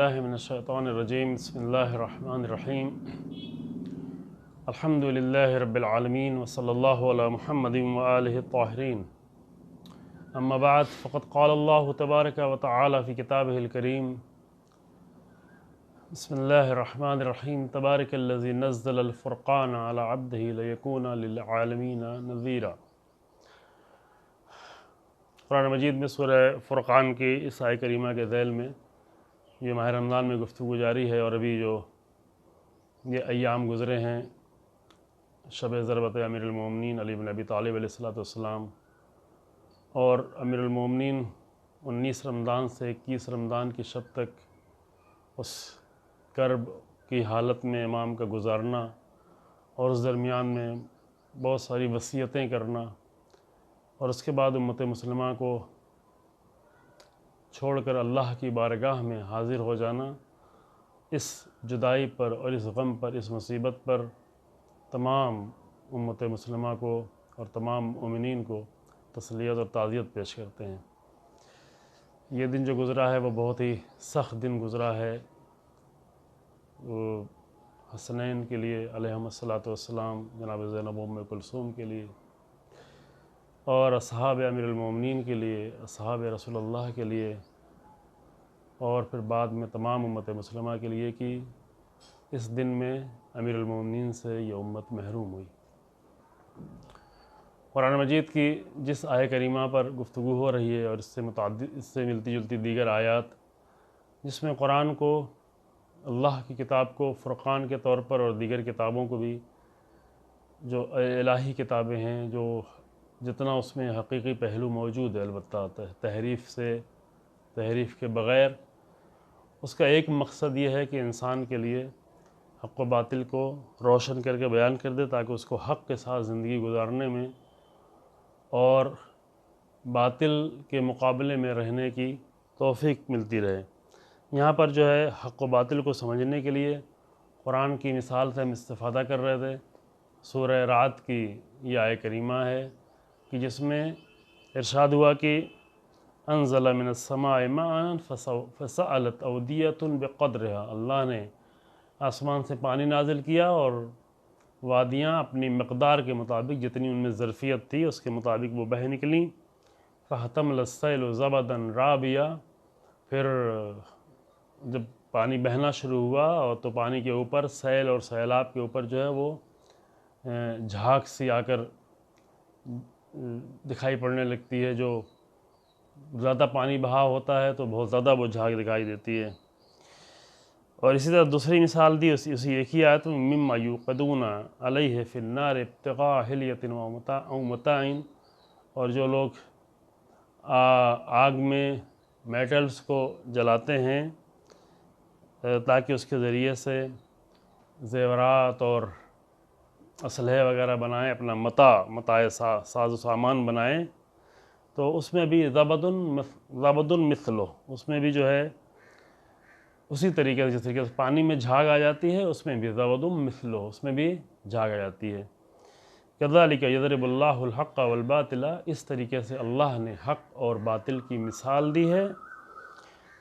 बिल्लाहि मिनश्शैतानिर्रजीम बिस्मिल्लाहिर्रहमानिर्रहीम अल्हम्दुलिल्लाहि रब्बिल आलमीन व सल्लल्लाहु अला मुहम्मदिन व आलिहि त्ताहिरीन अम्मा बाद फ़क़द क़ालल्लाहु तबारक व तआला फ़ी किताबिहिल करीम बिस्मिल्लाहिर्रहमानिर्रहीम तबारकल्लज़ी नज़्ज़लल फ़ुरक़ान अला अब्दिही लियकूना लिल आलमीन नज़ीरा। कुरान मजीद में सूरह फ़ुरक़ान की इस आयत करीमा के ज़ैल में ये माह रमज़ान में गुफ्तगू जारी है और अभी जो ये अय्याम गुज़रे हैं शब ज़रबत अमीरुल मोमिनीन अली इब्न अबी तालिब अलैहिस्सलाम और अमीरुल मोमिनीन 19 रमज़ान से 21 रमज़ान की शब तक उस कर्ब की हालत में इमाम का गुज़ारना और उस दरमियान में बहुत सारी वसीयतें करना और उसके बाद उम्मत मुस्लिमा को छोड़कर अल्लाह की बारगाह में हाज़िर हो जाना, इस जुदाई पर और इस गम पर, इस मुसीबत पर तमाम उम्मत मुस्लिमा को और तमाम मोमिनीन को तसलियत और ताज़ियत पेश करते हैं। ये दिन जो गुज़रा है वो बहुत ही सख्त दिन गुज़रा है हसनैन के लिए अलैहिस्सलातु वस्सलाम, जनाब ज़ैनब उम्मे कुलसूम के लिए और अस्हाब अमीरुल मोमिनीन के लिए, अस्हाब रसूलुल्लाह के लिए और फिर बाद में तमाम उम्मत मुस्लिमा के लिए कि इस दिन में अमीरुल मोमिनीन से यह उम्मत महरूम हुई। कुरान मजीद की जिस आयत करीमा पर गुफ्तगू हो रही है और इससे मिलती जुलती दीगर आयात जिसमें कुरान को, अल्लाह की किताब को फ़ुरक़ान के तौर पर और दीगर किताबों को भी जो इलाही किताबें हैं, जो जितना उसमें हकीकी पहलू मौजूद है, अलबत्ता तहरीफ़ के बग़ैर, उसका एक मकसद ये है कि इंसान के लिए हक़ व बातिल को रोशन करके बयान कर दे ताकि उसको हक़ के साथ ज़िंदगी गुजारने में और बातिल के मुकाबले में रहने की तौफ़ीक मिलती रहे। यहाँ पर जो है हक़ व बातिल को समझने के लिए कुरान की मिसाल से हम इस्तिफ़ादा कर रहे थे। सूरह रात की ये आयत करीमा है कि जिसमें इरशाद हुआ कि अनज़ल मिनस्समाइ माअन फ़सअलत अवदियतुन बिक़द्रिहा, अल्लाह ने आसमान से पानी नाजिल किया और वादियाँ अपनी मक़दार के मुताबिक, जितनी उनमें ज़रफ़ियत थी उसके मुताबिक वो बह निकलीं। फ़हतमलस सैलु ज़बदन राबिया, फिर जब पानी बहना शुरू हुआ और तो पानी के ऊपर सैल और सैलाब के ऊपर जो है वो झाग सी आकर दिखाई पड़ने लगती है। जो ज़्यादा पानी बहाव होता है तो बहुत ज़्यादा वो झाग दिखाई देती है। और इसी तरह दूसरी मिसाल दी उसी एक ही आयत में, मिम्मा युक़दूना अलैहि फ़िन्नार इब्तिग़ा हिलियतिन व मताइन, और जो लोग आग में मेटल्स को जलाते हैं ताकि उसके ज़रिए से ज़ेवरात और असलहे वगैरह बनाएं, अपना मताए साज़ो सामान बनाएं, तो उसमें भी ज़बदुन मिस्लो, उसमें भी जो है उसी तरीके से, जिस तरीके से पानी में झाग आ जाती है उसमें भी ज़बदुन मिस्लो, उसमें भी झाग आ जाती है। कज़ालिका यज़रिबुल्लाहुल हक़्क़ वल बातिला, इस तरीके से अल्लाह ने हक़ और बातिल की मिसाल दी है।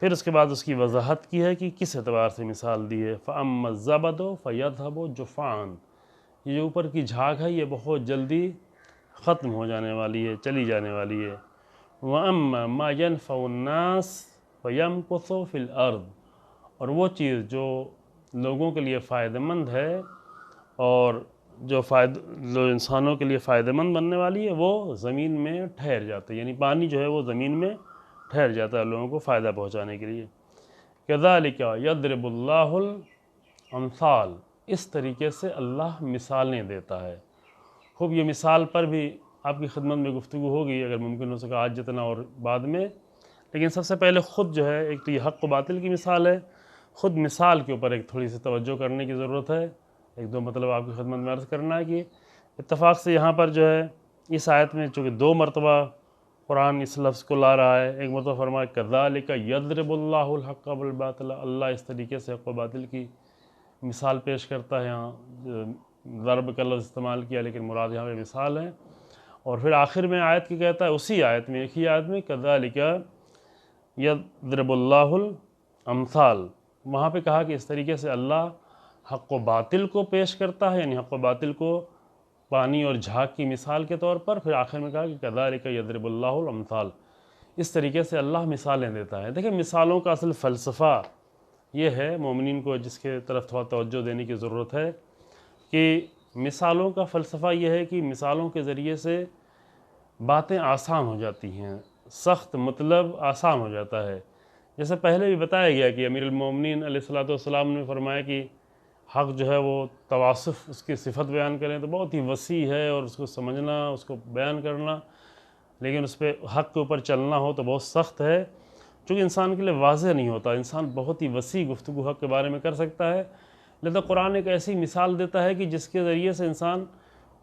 फिर उसके बाद उसकी वजाहत की है कि किस एतबार से मिसाल दी है। फ़अम्मा ज़बदु फ़यज़हबु जुफ़ान, ये जो ऊपर की झाग है ये बहुत जल्दी ख़त्म हो जाने वाली है, चली जाने वाली है। वअम्मा मा यनफ़उन्नास फ़यमकुसु फ़िल अर्द, और वो चीज़ जो लोगों के लिए फ़ायदेमंद है और जो इंसानों के लिए फ़ायदेमंद बनने वाली है वो ज़मीन में ठहर जाता है, यानी पानी जो है वो ज़मीन में ठहर जाता है लोगों को फ़ायदा पहुँचाने के लिए। कज़ालिका यज़रिबुल्लाहुल अम्साल, इस तरीके से अल्लाह मिसालें देता है। खूब ये मिसाल पर भी आपकी खिदमत में गुफ्तगू होगी अगर मुमकिन हो सका आज जितना और बाद में, लेकिन सबसे पहले ख़ुद जो है, एक तो ये हक़ व बातिल की मिसाल है, ख़ुद मिसाल के ऊपर एक थोड़ी सी तवज्जो करने की ज़रूरत है। एक दो मतलब आपकी खिदमत में अर्ज़ करना है कि इत्तफ़ाक़ से यहाँ पर जो है इस आयत में चूँकि 2 मरतबा कुरान इस लफ्ज़ को ला रहा है। एक मरतबा फरमाया कज़ालिका यज़रिबुल्लाहुल हक़्क़ वल बातिला, अल्लाह इस तरीके से हक़ व बातिल की मिसाल पेश करता है। यहाँ ज़रब का लफ्ज़ इस्तेमाल किया लेकिन मुराद यहाँ पे मिसाल है। और फिर आखिर में आयत की कहता है, उसी आयत में, एक ही आयत में, कज़ालिका यज़रिबुल्लाहुल अम्साल, वहाँ पे कहा कि इस तरीके से अल्लाह हक़ व बातिल को पेश करता है, यानी हक़ व बातिल को पानी और झाग की मिसाल के तौर पर। फिर आखिर में कहा कि कज़ालिक यज़रिबुल्लाहुल अम्साल, इस तरीके से अल्लाह मिसालें देता है। देखिए, मिसालों का असल फ़लसफ़ा ये है, मोमिनीन को जिसके तरफ थोड़ा तवज्जो देने की ज़रूरत है, कि मिसालों का फ़लसफ़ा ये है कि मिसालों के ज़रिए से बातें आसान हो जाती हैं, सख्त मतलब आसान हो जाता है। जैसे पहले भी बताया गया कि अमीरुल मोमिनीन अलैहिस्सलातु वस्सलाम ने फरमाया कि हक़ जो है वो तवासुफ़ उसकी सिफ़त बयान करें तो बहुत ही वसी है, और उसको समझना, उसको बयान करना, लेकिन उस पर हक़ के ऊपर चलना हो तो बहुत सख्त है, चूँकि इंसान के लिए वाज़ेह नहीं होता। इंसान बहुत ही वसी गुफ्तगू हक़ के बारे में कर सकता है, लिहाज़ा कुरान एक ऐसी मिसाल देता है कि जिसके ज़रिए से इंसान,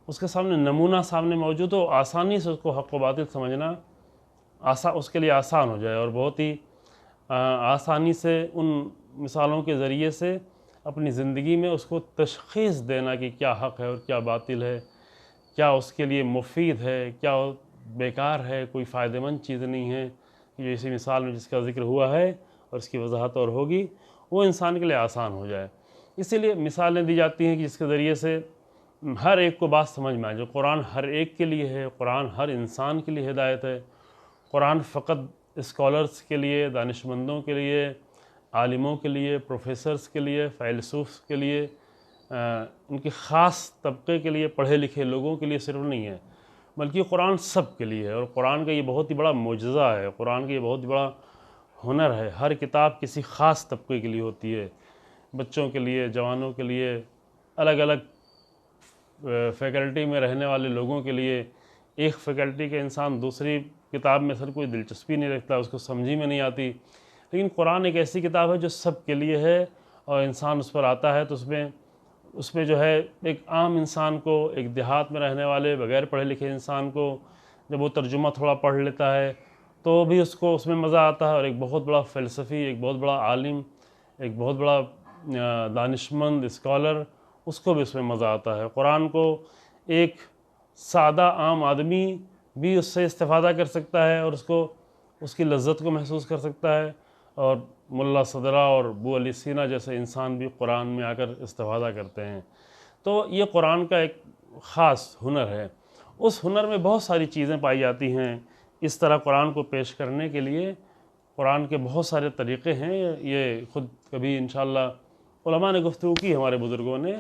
उसके सामने नमूना सामने मौजूद हो, आसानी से उसको हक़ व बातिल समझना उसके लिए आसान हो जाए, और बहुत ही आसानी से उन मिसालों के ज़रिए से अपनी ज़िंदगी में उसको तशख़ीस देना कि क्या हक़ है और क्या बातिल है, क्या उसके लिए मुफीद है, क्या बेकार है, कोई फ़ायदेमंद चीज़ नहीं है, कि जो इसी मिसाल में जिसका ज़िक्र हुआ है और इसकी वजाहत और होगी, वो इंसान के लिए आसान हो जाए। इसीलिए मिसालें दी जाती हैं कि जिसके ज़रिए से हर एक को बात समझ में आए। जो कुरान हर एक के लिए है, कुरान हर इंसान के लिए हिदायत है। कुरान फ़कत स्कॉलर्स के लिए, दानिशमंदों के लिए, आलिमों के लिए, प्रोफेसर्स के लिए, फ़ैलसूफ़ के लिए, उनके ख़ास तबके के लिए, पढ़े लिखे लोगों के लिए सिर्फ नहीं है, बल्कि कुरान सब के लिए है। और कुरान का ये बहुत ही बड़ा मोजज़ा है, कुरान का ये बहुत बड़ा हुनर है। हर किताब किसी ख़ास तबके के लिए होती है, बच्चों के लिए, जवानों के लिए, अलग अलग फ़ैकल्टी में रहने वाले लोगों के लिए। एक फ़ैकल्टी के इंसान दूसरी किताब में सर कोई दिलचस्पी नहीं रखता, उसको समझी में नहीं आती, लेकिन कुरान एक ऐसी किताब है जो सब के लिए है, और इंसान उस पर आता है तो उसमें जो है एक आम इंसान को, एक देहात में रहने वाले बग़ैर पढ़े लिखे इंसान को, जब वो तर्जुमा थोड़ा पढ़ लेता है तो भी उसको उसमें मज़ा आता है। और एक बहुत बड़ा फ़लसफ़ी, एक बहुत बड़ा आलिम, एक बहुत बड़ा दानिशमंद स्कॉलर, उसको भी उसमें मज़ा आता है। कुरान को एक सादा आम आदमी भी उससे इस्तिफ़ादा कर सकता है, और उसको उसकी लज़्ज़त को महसूस कर सकता है, और मुल्ला सदरा और अबू अली सीना जैसे इंसान भी कुरान में आकर इस्तिफ़ादा करते हैं। तो ये कुरान का एक ख़ास हुनर है। उस हुनर में बहुत सारी चीज़ें पाई जाती हैं। इस तरह कुरान को पेश करने के लिए कुरान के बहुत सारे तरीक़े हैं। ये ख़ुद कभी इंशाअल्लाह उलमा ने गुफ्तगू की, हमारे बुज़ुर्गों ने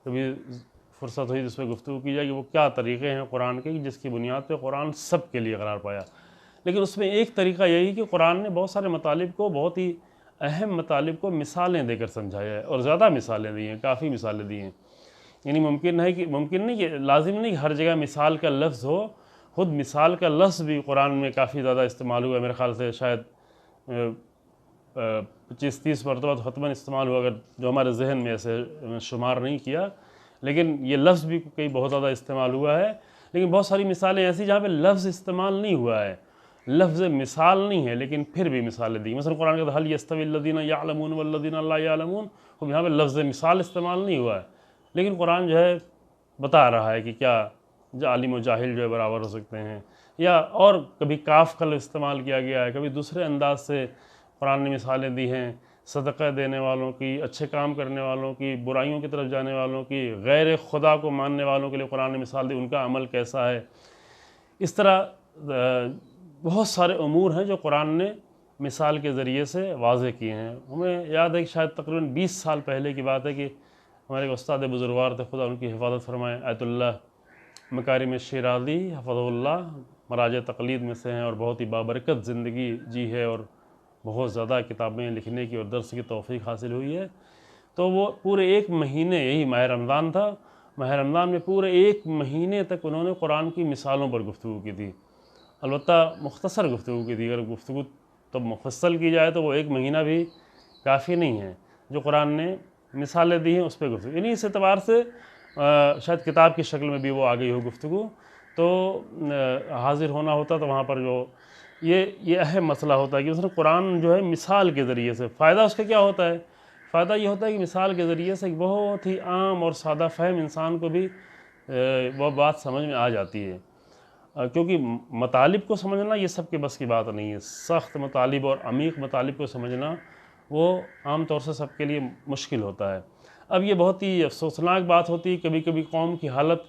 कभी फ़ुर्सत हुई जिस पर गुफ्तगू की जाए कि वो क्या तरीक़े हैं कुरान के, जिसकी बुनियाद पे कुरान सब के लिए करार पाया। लेकिन उसमें एक तरीक़ा यही कि कुरान ने बहुत सारे मतालिब को, बहुत ही अहम मतालिब को मिसालें देकर समझाया है, और ज़्यादा मिसालें दी हैं, काफ़ी मिसालें दी हैं। यानी मुमकिन नहीं कि लाजिम नहीं कि हर जगह मिसाल का लफ्ज़ हो, ख़ुद मिसाल का लफ्ज़ भी कुरान में काफ़ी ज़्यादा इस्तेमाल हुआ है। मेरे ख़्याल से शायद 25-30 मरतबा तो हतमन इस्तेमाल हुआ, अगर जो हमारे जहन में ऐसे शुमार नहीं किया, लेकिन ये लफ्ज़ भी कई बहुत ज़्यादा इस्तेमाल हुआ है। लेकिन बहुत सारी मिसालें ऐसी जहाँ पे लफ्ज़ इस्तेमाल नहीं हुआ है, लफ्ज़ मिसाल नहीं है, लेकिन फिर भी मिसालें दी। मसलन कुरान के हल यस्तविल्लज़ीना यअलमून वल्लज़ीना ला यअलमून, तो यहाँ पे लफ्ज़ मिसाल इस्तेमाल नहीं हुआ है, लेकिन कुरान जो है बता रहा है कि क्या आलिम और जाहिल जो है बराबर हो सकते हैं। या और कभी काफ का इस्तेमाल किया गया है, कभी दूसरे अंदाज से कुरान ने मिसालें दी हैं, सदक़ा देने वालों की, अच्छे काम करने वालों की, बुराइयों की तरफ जाने वालों की, गैर खुदा को मानने वालों के लिए कुरान ने मिसाल दी, उनका अमल कैसा है। इस तरह बहुत सारे उमूर हैं जो कुरान ने मिसाल के ज़रिए से वाज़े किए हैं। हमें याद है कि शायद तकरीबन 20 साल पहले की बात है कि हमारे उस्ताद बुजुर्गवार थे, खुदा उनकी हिफाजत फरमाए, आयतुल्लाह मकारिम शिराज़ी हफ़ज़हुल्लाह, मराज तक़लीद में से हैं, और बहुत ही बाबरकत ज़िंदगी जी है, और बहुत ज़्यादा किताबें लिखने की और दर्स की तौफ़ीक़ हासिल हुई है। तो वो पूरे एक महीने, यही माह रमज़ान था, माह रमज़ान में पूरे एक महीने तक उन्होंने कुरान की मिसालों पर गुफ्तगू की थी। अलबत्ता मुख्तसर गुफ्तगू की थी, अगर गुफ्तगू तो मुफस्सल की जाए तो वो एक महीना भी काफ़ी नहीं है। जो कुरान ने मिसालें दी हैं उस पर गुफ्तगू, यानी इस एतबार से शायद किताब की शक्ल में भी वो आ गई हो गुफ्तगू, तो हाज़िर होना होता तो वहाँ पर जो ये अहम मसला होता है कि उसने कुरान जो है मिसाल के ज़रिए से, फ़ायदा उसका क्या होता है, फ़ायदा ये होता है कि मिसाल के ज़रिए से एक बहुत ही आम और सादा फ़हम इंसान को भी वह बात समझ में आ जाती है। क्योंकि मतालिब को समझना ये सब के बस की बात नहीं है। सख्त मतालिब और अमीक मतालिब को समझना वो आम तौर से सबके लिए मुश्किल होता है। अब ये बहुत ही अफसोसनाक बात होती है, कभी कभी कौम की हालत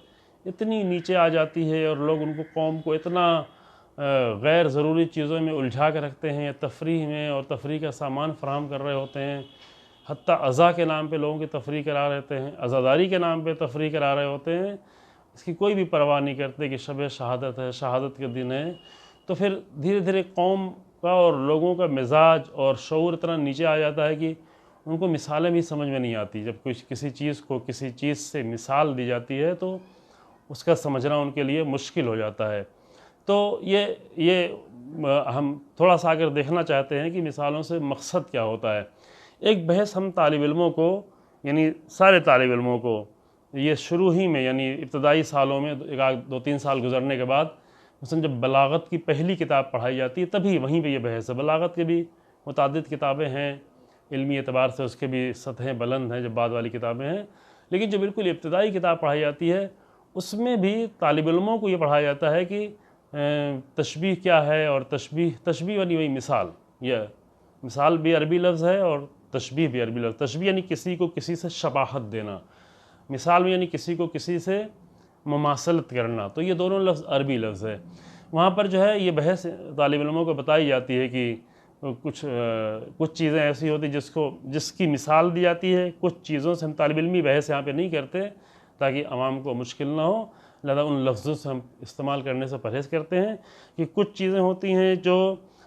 इतनी नीचे आ जाती है और लोग उनको कौम को इतना गैर ज़रूरी चीज़ों में उलझा के रखते हैं, तफरीह में और तफरीह का सामान फ़राहम कर रहे होते हैं, हत्ता अज़ा के नाम पे लोगों की तफरीह करा रहते हैं, अज़ादारी के नाम पे तफरीह करा रहे होते हैं, इसकी कोई भी परवाह नहीं करते कि शब शहादत है, शहादत के दिन है। तो फिर धीरे धीरे कौम का और लोगों का मिजाज और शऊर इतना नीचे आ जाता है कि उनको मिसालें भी समझ में नहीं आती। जब कुछ किसी चीज़ को किसी चीज़ से मिसाल दी जाती है तो उसका समझना उनके लिए मुश्किल हो जाता है। तो ये हम थोड़ा सा अगर देखना चाहते हैं कि मिसालों से मकसद क्या होता है। एक बहस हम तालिब इल्मों को, यानी सारे तालिब इल्मों को, ये शुरू ही में यानी इब्तदाई सालों में 2-3 साल गुजरने के बाद मसलन जब बलागत की पहली किताब पढ़ाई जाती है तभी वहीं पे ये बहस है। बलागत के भी मुतादिद किताबें हैं, इल्मी एतबार से उसके भी सतहें बुलंद हैं जब बाद वाली किताबें हैं, लेकिन जो बिल्कुल इब्तदाई किताब पढ़ाई जाती है उसमें भी तालिब इल्मों को ये पढ़ाया जाता है कि तशबीह क्या है। और तशबीह यानी वही मिसाल, यह मिसाल भी अरबी लफ्ज़ है और तशबीह भी अरबी लफ्ज़। तशबीह यानी किसी को किसी से शबाहत देना, मिसाल में यानी किसी को किसी से मुमासलत करना। तो ये दोनों लफ्ज़ अरबी लफ्ज़ है। वहाँ पर जो है ये बहस तालिब इल्मों को बताई जाती है कि कुछ चीज़ें ऐसी होती जिसकी मिसाल दी जाती है। कुछ चीज़ों से हम तालिब इल्मी बहस यहाँ पे नहीं करते ताकि आवाम को मुश्किल ना हो, लिहाजा उन लफ्ज़ों से हम इस्तेमाल करने से परहेज़ करते हैं कि कुछ चीज़ें होती हैं जो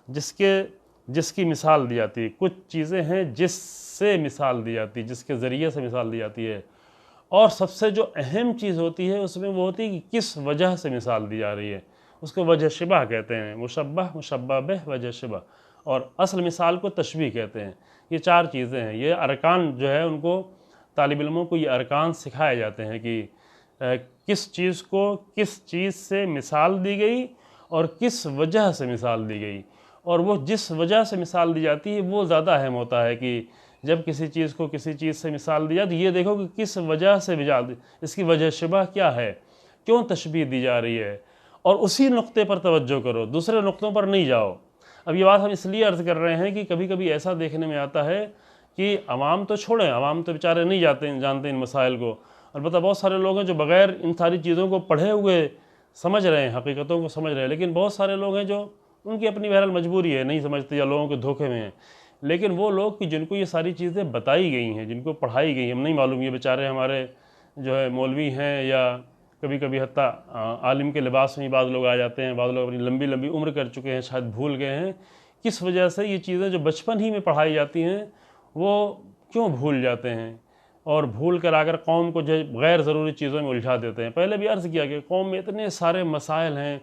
जिसकी मिसाल दी जाती है, कुछ चीज़ें हैं जिससे मिसाल दी जाती है, जिसके ज़रिए से मिसाल दी जाती है, और सबसे जो अहम चीज़ होती है उसमें वो होती है कि किस वजह से मिसाल दी जा रही है। उसको वजह शिबा कहते हैं, मुशब्बह, मुशब्बह बिह, वजह शिबा, और असल मिसाल को तशबीह कहते हैं। ये 4 चीज़ें हैं। ये अरकान जो है उनको तालिब इल्मों को ये अरकान सिखाए जाते हैं कि किस चीज़ को किस चीज़ से मिसाल दी गई और किस वजह से मिसाल दी गई। और वो जिस वजह से मिसाल दी जाती है वो ज़्यादा अहम होता है कि जब किसी चीज़ को किसी चीज़ से मिसाल दी जाती है, ये देखो कि किस वजह से मिसाल दी, इसकी वजह शिबा क्या है, क्यों तशबीह दी जा रही है, और उसी नुक्ते पर तवज्जो करो, दूसरे नुक्तों पर नहीं जाओ। अब ये बात हम इसलिए अर्ज़ कर रहे हैं कि कभी कभी ऐसा देखने में आता है कि अवाम तो छोड़ें, अवाम तो बेचारे नहीं जानते इन मसाइल को। अलबत्ता बहुत सारे लोग हैं जो बग़ैर इन सारी चीज़ों को पढ़े हुए समझ रहे हैं, हकीकतों को समझ रहे हैं, लेकिन बहुत सारे लोग हैं जो उनकी अपनी बहरहाल मजबूरी है, नहीं समझते या लोगों के धोखे में हैं। लेकिन वो लोग कि जिनको ये सारी चीज़ें बताई गई हैं, जिनको पढ़ाई गई, हम नहीं मालूम, ये बेचारे हमारे जो है मौलवी हैं या कभी कभी हत्ता आलिम के लिबास में ही बाद लोग आ जाते हैं, बाद लोग अपनी लंबी लंबी उम्र कर चुके हैं, शायद भूल गए हैं किस वजह से ये चीज़ें जो बचपन ही में पढ़ाई जाती हैं वो क्यों भूल जाते हैं, और भूल कर आकर कौम को जो गैर ज़रूरी चीज़ों में उलझा देते हैं। पहले भी अर्ज़ किया कि कौम में इतने सारे मसाइल हैं,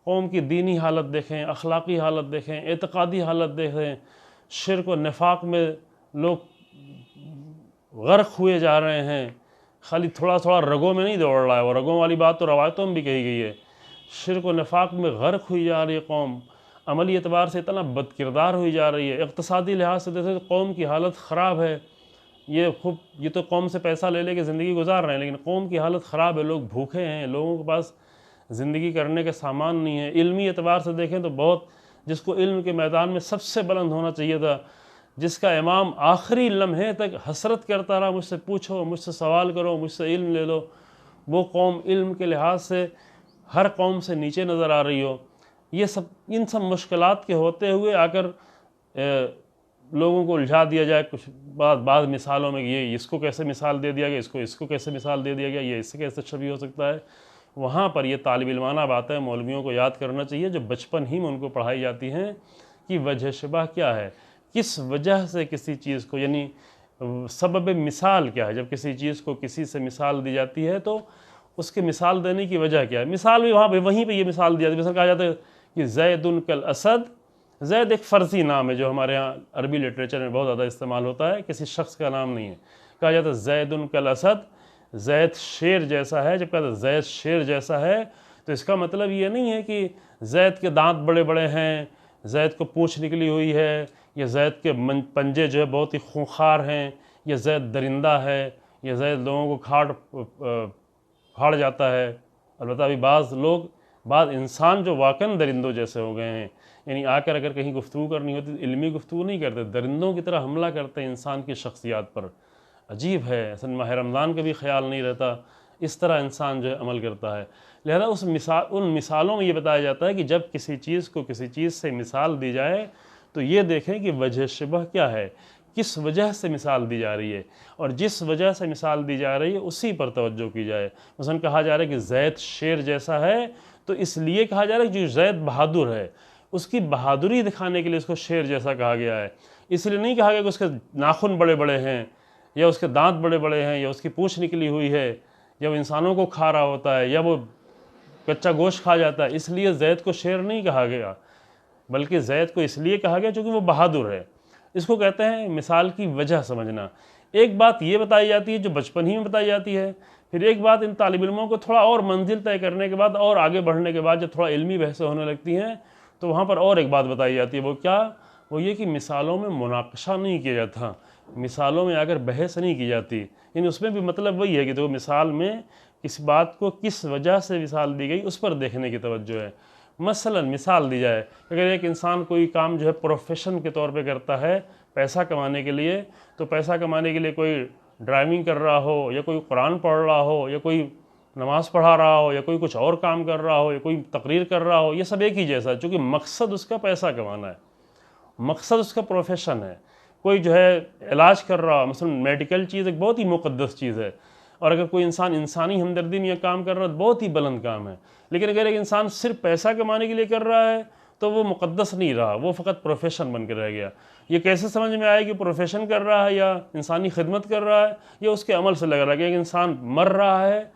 कौम की दीनी हालत देखें, अखलाक़ी हालत देखें, एतक़ादी हालत देखें, शिर्क व निफाक में लोग गर्क हुए जा रहे हैं। खाली थोड़ा थोड़ा रगों में नहीं दौड़ रहा है, और रगों वाली बात तो रवायतों में भी कही गई है। शिर्क व निफाक में गर्क हुई जा रही है कौम, अमली एतबार से इतना बदकिरदार हुई जा रही है, इक़्तिसादी लिहाज से देखें तो कौम की हालत ख़राब है। ये तो कौम से पैसा ले लेके ज़िंदगी गुजार रहे हैं, लेकिन कौम की हालत ख़राब है, लोग भूखे हैं, लोगों के पास ज़िंदगी करने के सामान नहीं है। इल्मी एतबार से देखें तो बहुत, जिसको इल्म के मैदान में सबसे बुलंद होना चाहिए था, जिसका इमाम आखिरी लम्हे तक हसरत करता रहा, मुझसे पूछो, मुझसे सवाल करो, मुझसे इल्म ले लो, वो कौम इल्म के लिहाज से हर कौम से नीचे नज़र आ रही हो। ये सब, इन सब मुश्किलात के होते हुए आकर लोगों को उलझा दिया जाए कुछ बाद मिसालों में, ये इसको कैसे मिसाल दे दिया गया, इसको कैसे मिसाल दे दिया गया, ये इससे कैसे छवि हो सकता है। वहाँ पर ये तालिब इल्माना बातें मौलवियों को याद करना चाहिए जो बचपन ही में उनको पढ़ाई जाती हैं कि वजह शिबा क्या है, किस वजह से किसी चीज़ को, यानी सबब मिसाल क्या है। जब किसी चीज़ को किसी से मिसाल दी जाती है तो उसके मिसाल देने की वजह क्या है। मिसाल भी वहीं पे ये मिसाल दिया जाती है। मिसाल कहा जाता है कि ज़ैदुन कल असद, ज़ैद एक फ़र्ज़ी नाम है जो हमारे यहाँ अरबी लिटरेचर में बहुत ज़्यादा इस्तेमाल होता है, किसी शख्स का नाम नहीं है। कहा जाता है ज़ैदुन कल असद, ज़ैद शेर जैसा है। जब कहता है ज़ैद शेर जैसा है तो इसका मतलब ये नहीं है कि ज़ैद के दांत बड़े बड़े हैं, ज़ैद को पूँछ निकली हुई है, या ज़ैद के पंजे जो है बहुत ही खूंखार हैं, या ज़ैद दरिंदा है, या ज़ैद लोगों को फाड़ जाता है। अलबत्ता अभी बाज़ लोग बाद इंसान जो वाकई दरिंदों जैसे हो गए हैं, यानी आकर अगर कहीं गुफ्तगू करनी होती तो इल्मी गुफ्तगू नहीं करते, दरिंदों की तरह हमला करते हैं इंसान की शख्सियात पर। अजीब है, असल माह रमज़ान का भी ख्याल नहीं रहता, इस तरह इंसान जो है अमल करता है। लिहाजा उन मिसालों में ये बताया जाता है कि जब किसी चीज़ को किसी चीज़ से मिसाल दी जाए तो ये देखें कि वजह शबह क्या है, किस वजह से मिसाल दी जा रही है, और जिस वजह से मिसाल दी जा रही है उसी पर तवज्जो की जाए। मसलन कहा जा रहा है कि ज़ैद शेर जैसा है, तो इसलिए कहा जा रहा है कि जो ज़ैद बहादुर है उसकी बहादुरी दिखाने के लिए उसको शेर जैसा कहा गया है। इसलिए नहीं कहा गया कि उसके नाखून बड़े बड़े हैं या उसके दांत बड़े बड़े हैं या उसकी पूँछ निकली हुई है या वो इंसानों को खा रहा होता है या वो कच्चा गोश्त खा जाता है, इसलिए ज़ैद को शेर नहीं कहा गया, बल्कि ज़ैद को इसलिए कहा गया क्योंकि वो बहादुर है। इसको कहते हैं मिसाल की वजह समझना। एक बात ये बताई जाती है जो बचपन ही में बताई जाती है, फिर एक बात इन तालिब इल्मों को थोड़ा और मंजिल तय करने के बाद और आगे बढ़ने के बाद जब थोड़ा इल्मी बहसें होने लगती हैं तो वहाँ पर और एक बात बताई जाती है। वो क्या? वो ये कि मिसालों में मुनाकशा नहीं किया जाता, मिसालों में आकर बहस नहीं की जाती। यानी उसमें भी मतलब वही है कि तो मिसाल में किस बात को किस वजह से मिसाल दी गई उस पर देखने की तवज्जो है। मसलन मिसाल दी जाए, अगर एक इंसान कोई काम जो है प्रोफेशन के तौर पे करता है पैसा कमाने के लिए, तो पैसा कमाने के लिए कोई ड्राइविंग कर रहा हो या कोई कुरान पढ़ रहा हो या कोई नमाज़ पढ़ा रहा हो या कोई कुछ और काम कर रहा हो या कोई तकरीर कर रहा हो, ये सब एक ही जैसा है, चूँकि मकसद उसका पैसा कमाना है, मकसद उसका प्रोफेशन है। कोई जो है इलाज कर रहा हो, मसलन मेडिकल चीज़ एक बहुत ही मुक़द्दस चीज़ है, और अगर कोई इंसान इंसानी हमदर्दी में यह काम कर रहा है तो बहुत ही बुलंद काम है। लेकिन अगर एक इंसान सिर्फ पैसा कमाने के लिए कर रहा है तो वो मुक़द्दस नहीं रहा, वो फ़कत प्रोफेशन बन के रह गया। ये कैसे समझ में आए कि प्रोफेशन कर रहा है या इंसानी खिदमत कर रहा है? ये उसके अमल से लग रहा है कि एक इंसान मर रहा है,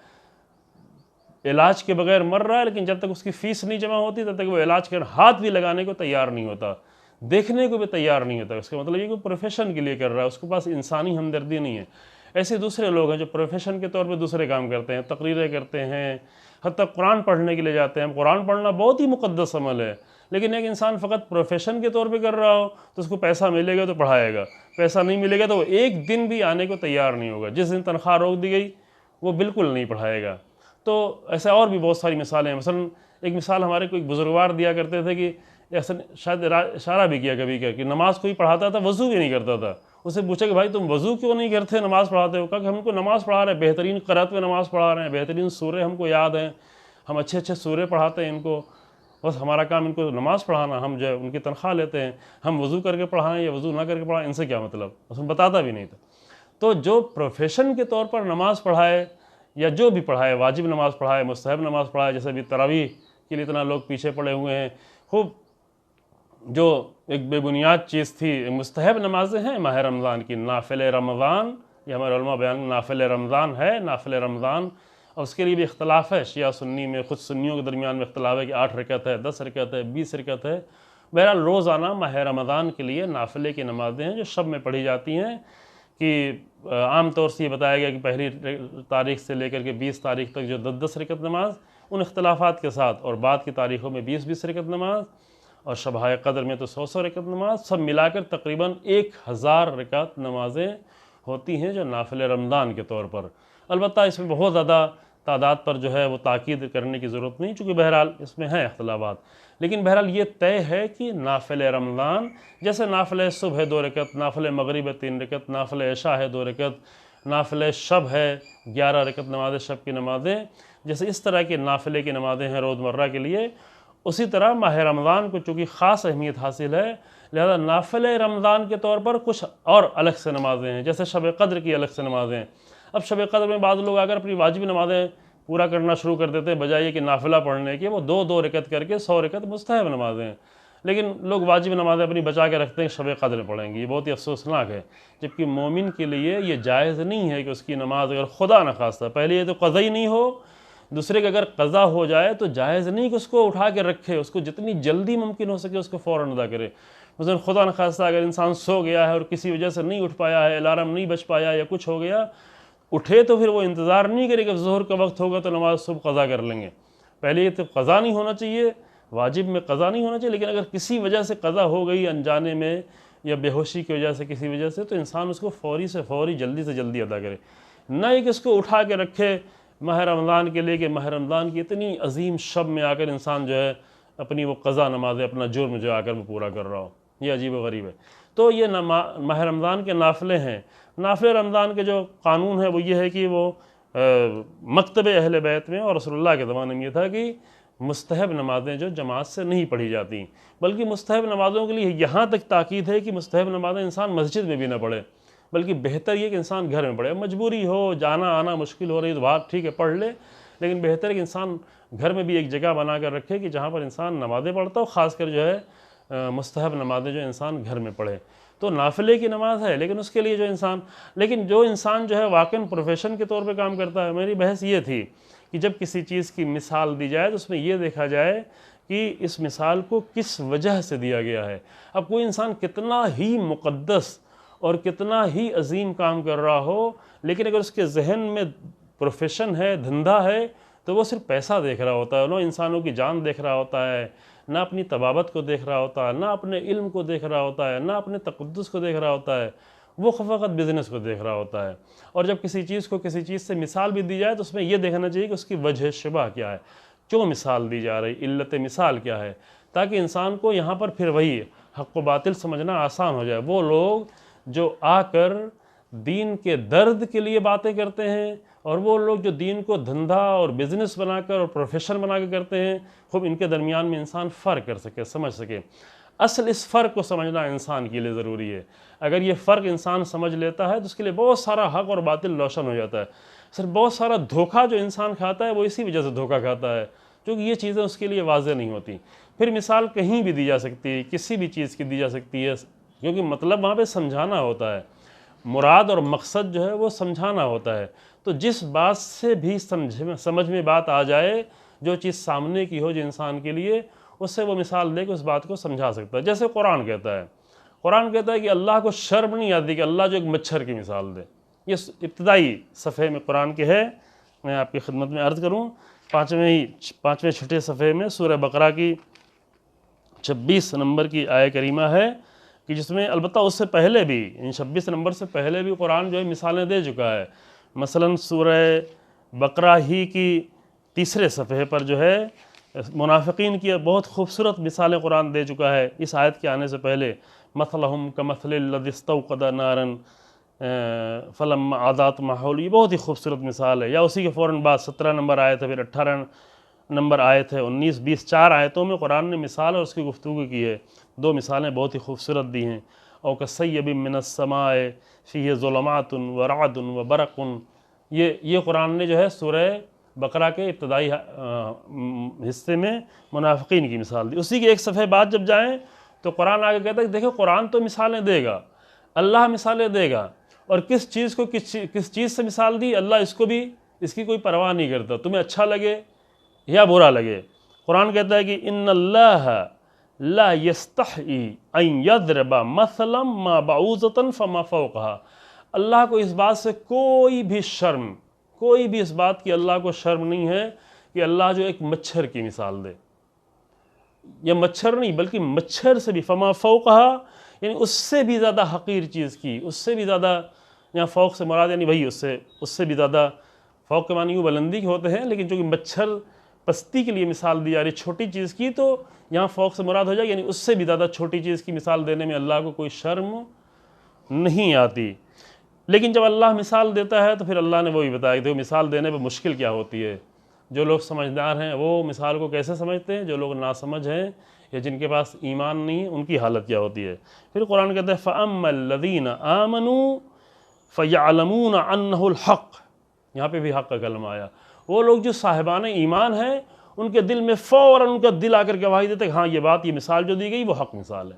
इलाज के बगैर मर रहा है, लेकिन जब तक उसकी फ़ीस नहीं जमा होती तब तक वो इलाज कर हाथ भी लगाने को तैयार नहीं होता, देखने को भी तैयार नहीं होता। उसका मतलब ये कि प्रोफेशन के लिए कर रहा है, उसके पास इंसानी हमदर्दी नहीं है। ऐसे दूसरे लोग हैं जो प्रोफेशन के तौर पे दूसरे काम करते हैं, तकरीरें करते हैं, हत्ता कुरान पढ़ने के लिए जाते हैं। कुरान पढ़ना बहुत ही मुक़द्दस अमल है, लेकिन एक इंसान फ़कत प्रोफेशन के तौर पे कर रहा हो तो उसको पैसा मिलेगा तो पढ़ाएगा, पैसा नहीं मिलेगा तो वो एक दिन भी आने को तैयार नहीं होगा। जिस दिन तनख्वाह रोक दी गई वो बिल्कुल नहीं पढ़ाएगा। तो ऐसे और भी बहुत सारी मिसालें हैं। मसलन एक मिसाल हमारे कोई बुजुर्गवार दिया करते थे कि ऐसा शायद इशारा भी किया कभी कि नमाज कोई पढ़ाता था वज़ू भी नहीं करता था। उससे पूछा कि भाई तुम वज़ू क्यों नहीं करते, नमाज़ पढ़ाते हो? कहा कि हमको नमाज़ पढ़ा रहे हैं, बेहतरीन क़रात में नमाज़ पढ़ा रहे हैं, बेहतरीन सूरे हमको याद हैं, हम अच्छे अच्छे सूरे पढ़ाते हैं इनको, बस हमारा काम इनको नमाज़ पढ़ाना, हम जो है उनकी तनख्वाह लेते हैं, हम वज़ू करके पढ़ाएं या वज़ू ना करके पढ़ाएं इनसे क्या मतलब, उसमें बताता भी नहीं था। तो जो प्रोफेशन के तौर पर नमाज़ पढ़ाए या जो भी पढ़ाए, वाजिब नमाज़ पढ़ाए, मुस्तहब नमाज़ पढ़ाए, जैसे अभी तरावीह के लिए इतना लोग पीछे पड़े हुए हैं, खूब जो एक बेबुनियाद चीज़ थी, मुस्तहब नमाज़ें हैं माह रमज़ान की, नाफिल रमज़ान, ये हमारे उलमा बयान नाफिल रमज़ान है, नाफिल रमज़ान, और उसके लिए भी इख्तलाफ है शिया सुन्नी में, खुद सुन्नियों के दरमियान में इख्तलाफ है कि 8 रकत है, 10 रकत है, 20 रकत है। बहरहाल रोज़ाना माह रमज़ान के लिए नाफिले की नमाज़ें हैं जो शब में पढ़ी जाती हैं, कि आम तौर से ये बताया गया कि पहली तारीख़ से लेकर के 20 तारीख़ तक जो 10-10 रकत नमाज उन इख्तलाफात के साथ, और बाद की तारीख़ों में 20-20 रकत नमाज, और शब-ए क़द्र में तो 100-100 रकत नमाज, सब मिलाकर तकरीबन 1000 रकत नमाज़ें होती हैं जो नाफिल रमज़ान के तौर पर। अलबत्ता इसमें बहुत ज़्यादा तादाद पर जो है वो ताकीद करने की ज़रूरत नहीं, चूँकि बहरहाल इसमें हैं इख्तलाफात, लेकिन बहरहाल ये तय है कि नाफिल रमज़ान जैसे नाफिल सुबह है 2 रकत, नाफिल मगरिब है 3 रकत, नाफिल इशा है 2 रकत, नाफिल शब है 11 रकत नमाज़ शब की नमाज़ें, जैसे इस तरह की नाफिले की नमाज़ें हैं रोज़मर्रा के लिए, उसी तरह माह रमज़ान को चूँकि ख़ास अहमियत हासिल है, लिहाजा नाफिल रमज़ान के तौर पर कुछ और अलग से नमाज़ें हैं, जैसे शब क़द्र की अलग से नमाज़ें। अब शब क़द्र में बाद लोग अगर अपनी वाजिब नमाज़ें पूरा करना शुरू कर देते हैं, बजाय कि नाफिला पढ़ने के, वो 2-2 रकत करके 100 रकत मुस्तहब नमाज़ें, लेकिन लोग वाजिब नमाज़ें अपनी बचा के रखते हैं, शब क़द्र पढ़ेंगे। ये बहुत ही अफसोसनाक है, जबकि मोमिन के लिए ये जायज़ नहीं है कि उसकी नमाज अगर खुदा न खास्ता, पहले ये तो क़ज़ा ही नहीं हो, दूसरे का अगर क़ज़ा हो जाए तो जायज़ नहीं कि उसको उठा के रखे, उसको जितनी जल्दी मुमकिन हो सके उसको फ़ौरन अदा करे। मसलन खुदा न खास्ता अगर इंसान सो गया है और किसी वजह से नहीं उठ पाया है, अलार्म नहीं बज पाया या कुछ हो गया, उठे तो फिर वो इंतज़ार नहीं करे कि ज़ोहर का वक्त होगा तो नमाज सुबह क़ज़ा कर लेंगे। पहले ये तो क़ज़ा नहीं होना चाहिए, वाजिब में क़ज़ा नहीं होना चाहिए, लेकिन अगर किसी वजह से क़ज़ा हो गई अनजाने में या बेहोशी की वजह से, किसी वजह से, तो इंसान उसको फ़ौरी से फ़ौरी जल्दी से जल्दी अदा करे, ना ही कि उसको उठा के रखे, माह रमज़ान के लिए कि माह रमज़ान की इतनी अजीम शब में आकर इंसान जो है अपनी वो क़ज़ा नमाज़ अपना जुर्म जो आकर वो पूरा कर रहा हो, ये अजीब व गरीब है। तो ये माह रमज़ान के नाफ़िले हैं। नाफ़िले रमज़ान के जो कानून है वो ये है कि वो मकतब अहले बैत में और रसूलुल्लाह के ज़माने में ये था कि मुस्तहब नमाज़ें जो जमात से नहीं पढ़ी जाती, बल्कि मुस्तहब नमाज़ों के लिए यहाँ तक ताकीद है कि मुस्तहब नमाज़ें इंसान मस्जिद में भी ना पढ़े, बल्कि बेहतर ये कि इंसान घर में पढ़े। मजबूरी हो, जाना आना मुश्किल हो रही तो बात ठीक है पढ़ ले, लेकिन बेहतर है कि इंसान घर में भी एक जगह बना कर रखे कि जहाँ पर इंसान नमाज़ें पढ़ता हो, ख़ासकर जो है मुस्तहब नमाज़ें जो इंसान घर में पढ़े। तो नाफिले की नमाज है, लेकिन उसके लिए जो इंसान जो है वाकई प्रोफेशन के तौर पे काम करता है। मेरी बहस ये थी कि जब किसी चीज़ की मिसाल दी जाए तो उसमें यह देखा जाए कि इस मिसाल को किस वजह से दिया गया है। अब कोई इंसान कितना ही मुक़द्दस और कितना ही अजीम काम कर रहा हो, लेकिन अगर उसके जहन में प्रोफेशन है, धंधा है, तो वो सिर्फ पैसा देख रहा होता है, ना इंसानों की जान देख रहा होता है, ना अपनी तबाबत को देख रहा होता है, ना अपने इल्म को देख रहा होता है, ना अपने तक़द्दुस को देख रहा होता है, वो फ़क़त बिज़नेस को देख रहा होता है। और जब किसी चीज़ को किसी चीज़ से मिसाल भी दी जाए तो उसमें यह देखना चाहिए कि उसकी वजह शिबा क्या है, क्यों मिसाल दी जा रही, इल्लत मिसाल क्या है, ताकि इंसान को यहाँ पर फिर वही हक़ व बातिल समझना आसान हो जाए। वो लोग जो आकर दीन के दर्द के लिए बातें करते हैं और वो लोग जो दीन को धंधा और बिज़नेस बनाकर और प्रोफेशन बना के करते हैं, खूब इनके दरमियान में इंसान फ़र्क कर सके, समझ सके। असल इस फ़र्क को समझना इंसान के लिए ज़रूरी है। अगर ये फ़र्क इंसान समझ लेता है तो उसके लिए बहुत सारा हक़ और बातिल रोशन हो जाता है। सिर्फ बहुत सारा धोखा जो इंसान खाता है वो इसी वजह से धोखा खाता है, क्योंकि ये चीज़ें उसके लिए वाज़ेह नहीं होती। फिर मिसाल कहीं भी दी जा सकती है, किसी भी चीज़ की दी जा सकती है, क्योंकि मतलब वहाँ पे समझाना होता है, मुराद और मकसद जो है वो समझाना होता है। तो जिस बात से भी समझ में बात आ जाए, जो चीज़ सामने की हो जो इंसान के लिए, उससे वो मिसाल दे के उस बात को समझा सकता है। जैसे कुरान कहता है कि अल्लाह को शर्म नहीं आती कि अल्लाह जो एक मच्छर की मिसाल दे। ये इब्तदाई सफ़े में कुरान के है, मैं आपकी खिदमत में अर्ज़ करूँ, पाँचवें छठे सफ़े में सूरह बकरा की 26 नंबर की आय करीमा है कि जिसमें अलबत्ता उससे पहले भी, इन 26 नंबर से पहले भी कुरान जो है मिसालें दे चुका है। मसलन सूरह बकरा ही की तीसरे सफ़े पर जो है मुनाफिकीन की बहुत खूबसूरत मिसालें कुरान दे चुका है। इस आयत के आने से पहले मसलहुम कमसलिल लज़ी इस्तौक़दा नारन फलम्मा आज़ात माहौल, ये बहुत ही खूबसूरत मिसाल है। या उसी के फ़ौरन बाद 17 नंबर आयत है, फिर 18 नंबर आयत है, 19, 20, 4 आयतों में कुरान ने मिसाल और उसकी गुफ्तगू की है। 2 मिसालें बहुत ही खूबसूरत दी हैं। और कस्सय्यबिम मिनस्समाए फ़ीही ज़ुलमातुन व रअदुन व बरक़ुन, ये कुरान ने जो है सूरह बकरा के इब्तदाई हिस्से में मुनाफिकीन की मिसाल दी। उसी के एक सफ़े बाद जब जाएँ तो कुरान आगे कहता है कि देखो कुरान तो मिसालें देगा, अल्लाह मिसालें देगा, और किस चीज़ को किस चीज़ से मिसाल दी, अल्लाह इसकी कोई परवाह नहीं करता, तुम्हें अच्छा लगे या बुरा लगे। कुरान कहता है कि इन्नल्लाह ला यस्तही अन यद्रबा मसलन मा बाऊज़तन फमा फ़ौक़हा, अल्लाह को इस बात से कोई भी इस बात की अल्लाह को शर्म नहीं है कि अल्लाह जो एक मच्छर की मिसाल दे, या मच्छर नहीं बल्कि मच्छर से भी, फमा फ़ौक़हा यानी उससे भी ज़्यादा हक़ीर चीज़ की, उससे भी ज़्यादा, यहाँ फ़ौक़ से मुराद यानी भाई उससे भी ज़्यादा, फ़ौक़ के मानी यूँ बुलंदी के होते हैं, लेकिन चूँकि मच्छर पस्ती के लिए मिसाल दी जा रही छोटी चीज़ की, तो यहाँ फ़ौक़ से मुराद हो जाए यानी उससे भी ज़्यादा छोटी चीज़ की मिसाल देने में अल्लाह को कोई शर्म नहीं आती। लेकिन जब अल्लाह मिसाल देता है तो फिर अल्लाह ने वही बताया कि देखो मिसाल देने पर मुश्किल क्या होती है। जो लोग समझदार हैं वो मिसाल को कैसे समझते हैं, जो लोग नासमझ हैं या जिनके पास ईमान नहीं है उनकी हालत क्या होती है। फिर कुरान कहता है फ़अम्मल्लज़ीना आमनू फ़यअलमून अन्नहुल हक़, यहाँ पे भी हक़ का कलमा आया। वो लोग जो साहिबान ईमान हैं उनके दिल में फ़ौरन उनका दिल आकर गवाही देते हैं हाँ ये बात, ये मिसाल जो दी गई वो हक़ मिसाल है।